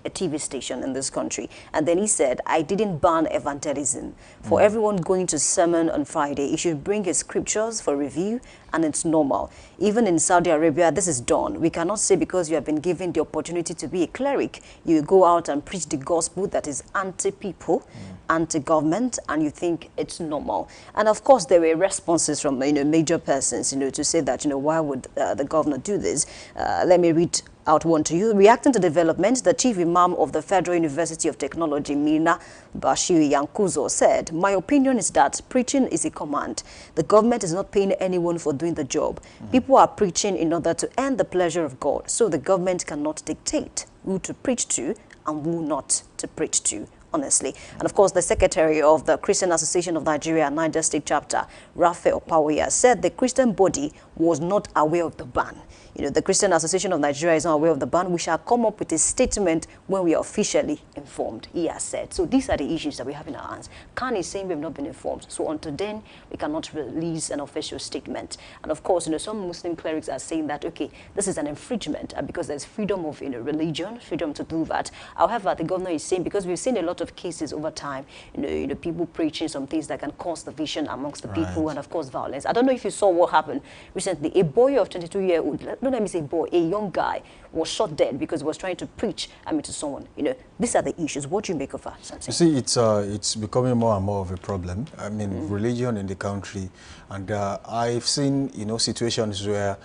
a TV station in this country. And then he said, I didn't ban evangelism. For everyone going to sermon on Friday, he should bring his scriptures for review, and it's normal. Even in Saudi Arabia, this is done. We cannot say because you have been given the opportunity to be a cleric, you go out and preach the gospel that is anti-people, anti-government, and you think it's normal. And of course, there were responses from major persons, to say that, why would the governor do this? Let me read out one to you. Reacting to developments, the chief imam of the Federal University of Technology, Mina Bashir Yankuzo, said, my opinion is that preaching is a command. The government is not paying anyone for doing the job. People are preaching in order to earn the pleasure of God, so the government cannot dictate who to preach to and who not to preach to. honestly. And of course, the secretary of the Christian Association of Nigeria, Niger State Chapter, Raphael Pawoya, said the Christian body was not aware of the ban. You know, the Christian Association of Nigeria is not aware of the ban. We shall come up with a statement when we are officially informed, he has said. So these are the issues that we have in our hands. Khan is saying we have not been informed. So until then, we cannot release an official statement. And of course, you know, some Muslim clerics are saying that, okay, this is an infringement because there's freedom of, you know, religion, freedom to do that. However, the governor is saying, because we've seen a lot of cases over time, you know, people preaching some things that can cause division amongst the people and, of course, violence. I don't know if you saw what happened recently. A boy of 22-year-old, no, let me say boy, a young guy was shot dead because he was trying to preach, to someone. You know, these are the issues. What do you make of that? You see, it's becoming more and more of a problem. I mean, religion in the country, and I've seen, you know, situations where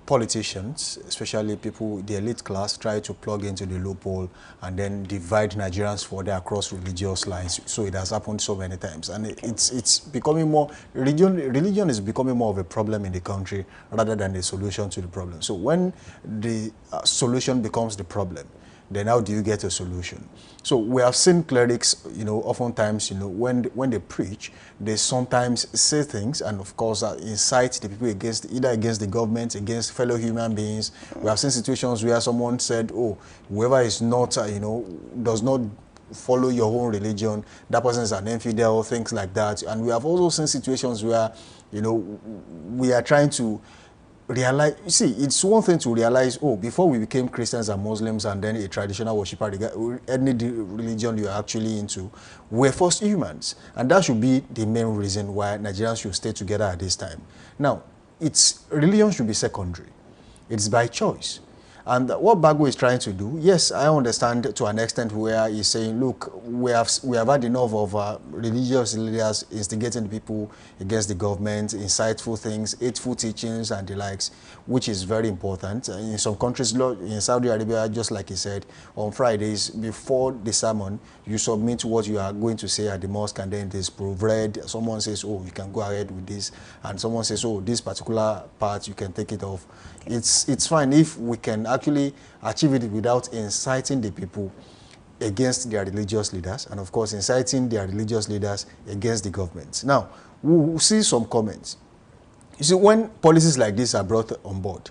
politicians, especially people, the elite class, try to plug into the loophole and then divide Nigerians further across religious lines. So it has happened so many times, and it's becoming more, religion is becoming more of a problem in the country rather than a solution to the problem. So when the solution becomes the problem, then how do you get a solution? So we have seen clerics, you know, oftentimes, you know, when they preach, they sometimes say things and, of course, incite the people either against the government, against fellow human beings. We have seen situations where someone said, oh, whoever is not, you know, does not follow your own religion, that person is an infidel, things like that. And we have also seen situations where, you know, we are trying to realize, you see, it's one thing to realize, oh, before we became Christians and Muslims and then a traditional worshiper, any religion you are actually into, we're first humans. And that should be the main reason why Nigerians should stay together at this time. Now, religion should be secondary. It's by choice. And what Bago is trying to do, yes, I understand to an extent where he's saying, look, we have had enough of religious leaders instigating the people against the government, insightful things, hateful teachings and the likes, which is very important. In some countries, in Saudi Arabia, just like he said, on Fridays, before the sermon, you submit what you are going to say at the mosque, and then this proverb. Someone says, oh, you can go ahead with this, and someone says, oh, this particular part, you can take it off. It's fine if we can actually achieve it without inciting the people against their religious leaders, and of course inciting their religious leaders against the government. Now, we'll see some comments. You see, when policies like this are brought on board,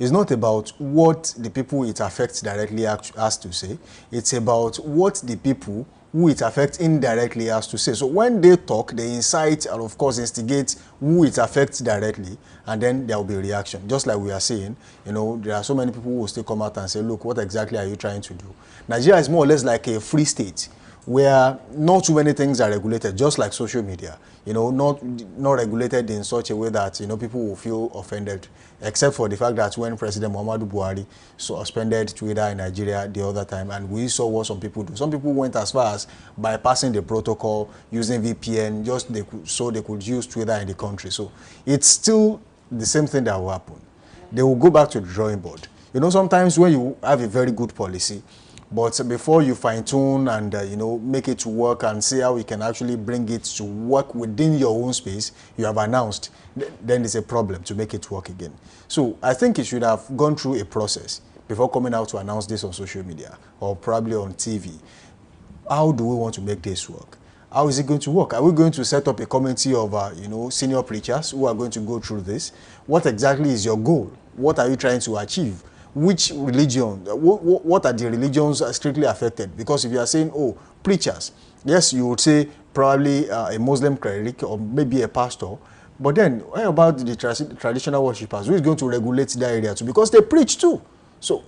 it's not about what the people it affects directly has to say. It's about what the people who it affects indirectly has to say. So when they talk, they incite and, of course, instigate who it affects directly, and then there will be a reaction. Just like we are saying, you know, there are so many people who will still come out and say, look, what exactly are you trying to do? Nigeria is more or less like a free state where not too many things are regulated, just like social media, you know, not regulated in such a way that, you know, people will feel offended, except for the fact that when President Muhammadu Buhari suspended Twitter in Nigeria the other time, and we saw what some people do. Some people went as far as bypassing the protocol, using VPN, so they could use Twitter in the country. So it's still the same thing that will happen. They will go back to the drawing board. You know, sometimes when you have a very good policy, but before you fine-tune and, you know, make it to work and see how we can actually bring it to work within your own space you have announced, then it's a problem to make it work again. So I think it should have gone through a process before coming out to announce this on social media or probably on TV. How do we want to make this work? How is it going to work? Are we going to set up a committee of, you know, senior preachers who are going to go through this? What exactly is your goal? What are you trying to achieve? Which religion, what are the religions strictly affected? Because if you are saying, oh, preachers, yes, you would say probably a Muslim cleric or maybe a pastor, but then what about the traditional worshippers? Who is going to regulate that area too? Because they preach too. So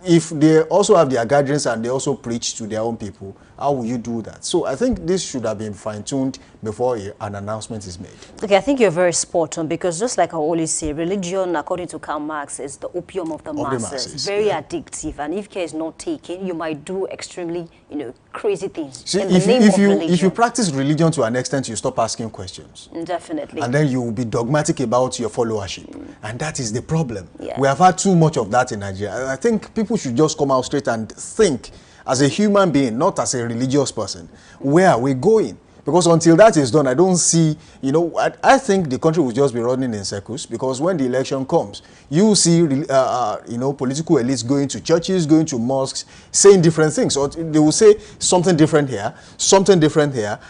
if they also have their gatherings and they also preach to their own people, how will you do that? So I think this should have been fine-tuned before an announcement is made. Okay, I think you're very spot on, because just like I always say, religion, according to Karl Marx, is the opium of the masses. Very addictive, and if care is not taken, you might do extremely, you know, crazy things. See, if you practice religion to an extent, you stop asking questions. Definitely. And then you will be dogmatic about your followership. And that is the problem. Yeah. We have had too much of that in Nigeria. I think people should just come out straight and think as a human being, not as a religious person. Where are we going? Because until that is done, I don't see, you know, I think the country will just be running in circles, because when the election comes, you see, you know, political elites going to churches, going to mosques, saying different things. Or they will say something different here,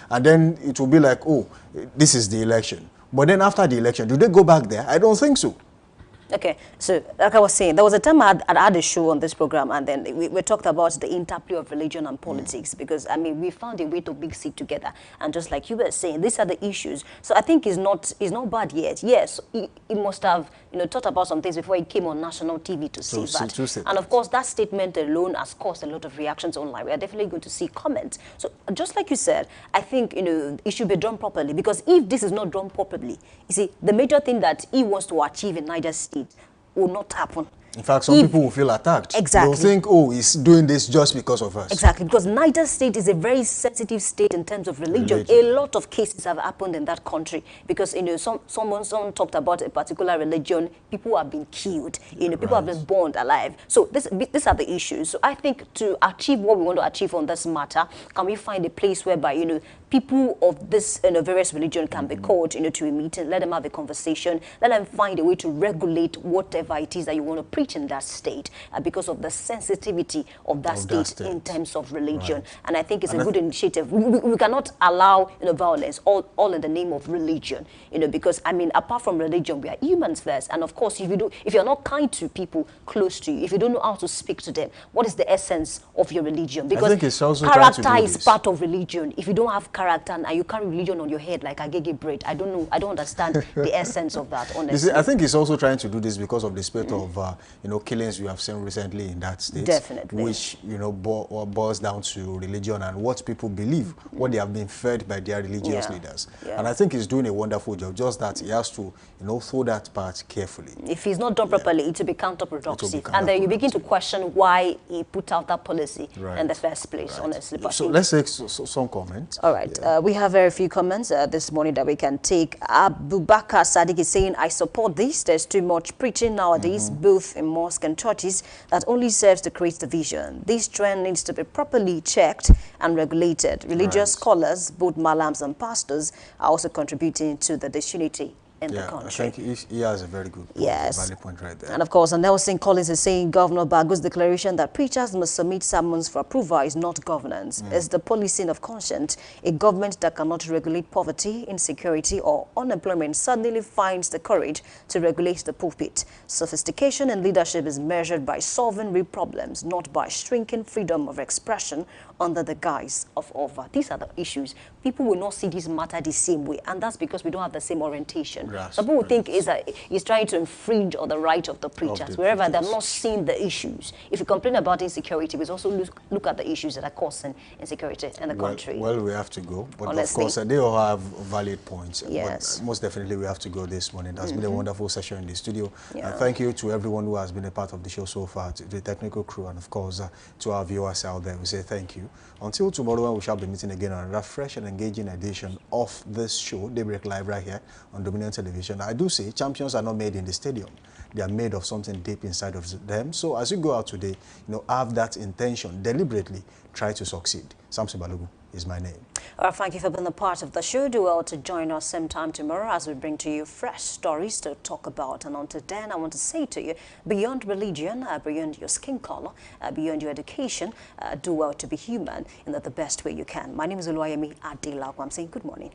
and then it will be like, oh, this is the election. But then after the election, do they go back there? I don't think so. Okay, so like I was saying, there was a time I had a show on this program, and then we talked about the interplay of religion and politics, because, I mean, we found a way to mix it together. And just like you were saying, these are the issues. So I think it's not bad yet. Yes, he must have, you know, thought about some things before he came on national TV to say that. And of course, that statement alone has caused a lot of reactions online. We are definitely going to see comments. So just like you said, I think, you know, it should be done properly, because if this is not done properly, you see, the major thing that he wants to achieve in Niger State will not happen. In fact, some people will feel attacked. Exactly. They'll think, oh, he's doing this just because of us. Exactly, because Niger State is a very sensitive state in terms of religion. A lot of cases have happened in that country because, you know, someone talked about a particular religion, people have been killed, you know, people have been burned alive. So these are the issues. So I think to achieve what we want to achieve on this matter, can we find a place whereby, you know, people of this, you know, various religion can be called, you know, to a meeting, let them have a conversation, let them find a way to regulate whatever it is that you want to preach in that state, because of the sensitivity of that state in terms of religion. And I think it's a good initiative. We cannot allow, you know, violence all in the name of religion, you know, because, I mean, apart from religion, we are humans first. And of course, if you're not kind to people close to you, if you don't know how to speak to them, what is the essence of your religion? Because I think it's also character is part of religion. If you don't have character and you carry religion on your head like agege bread, I don't know, I don't understand the essence of that, honestly. You see, I think he's also trying to do this because of the spate of, you know, killings we have seen recently in that state. Definitely. Which, you know, boils down to religion and what people believe, what they have been fed by their religious leaders. And I think he's doing a wonderful job, just that he has to, you know, throw that part carefully. If he's not done properly, it will be counterproductive. And then you begin to question why he put out that policy in the first place, honestly. But so let's take some comments. All right. We have very few comments this morning that we can take. Abubakar Sadiq is saying, I support this. There's too much preaching nowadays, both in mosques and churches, that only serves to create division. This trend needs to be properly checked and regulated. Religious scholars, both malams and pastors, are also contributing to the disunity in the country. I think he has a very good point, valid point right there. And of course, Nelson Collins is saying Governor Bago's declaration that preachers must submit sermons for approval is not governance. It's the policing of conscience. A government that cannot regulate poverty, insecurity, or unemployment suddenly finds the courage to regulate the pulpit. Sophistication in leadership is measured by solving real problems, not by shrinking freedom of expression under the guise of offer. These are the issues. People will not see this matter the same way, and that's because we don't have the same orientation. Some people think he's trying to infringe on the right of the preachers, wherever they're not seeing the issues. If you complain about insecurity, we also look at the issues that are causing insecurity in the country. Well, we have to go, but honestly, of course, they all have valid points. But most definitely, we have to go this morning. It has been a wonderful session in the studio. Thank you to everyone who has been a part of the show so far, to the technical crew, and of course, to our viewers out there. We say thank you. Until tomorrow, when we shall be meeting again on another fresh and engaging edition of this show, Daybreak Live, right here on Dominion Television. I do say champions are not made in the stadium. They are made of something deep inside of them. So as you go out today, you know, have that intention, deliberately try to succeed. Samson Balogun is my name. All right, thank you for being a part of the show. Do well to join us same time tomorrow as we bring to you fresh stories to talk about. And until then, I want to say to you, beyond religion, beyond your skin color, beyond your education, do well to be human in the best way you can. My name is Oluwayemi Adelaku. I'm saying good morning.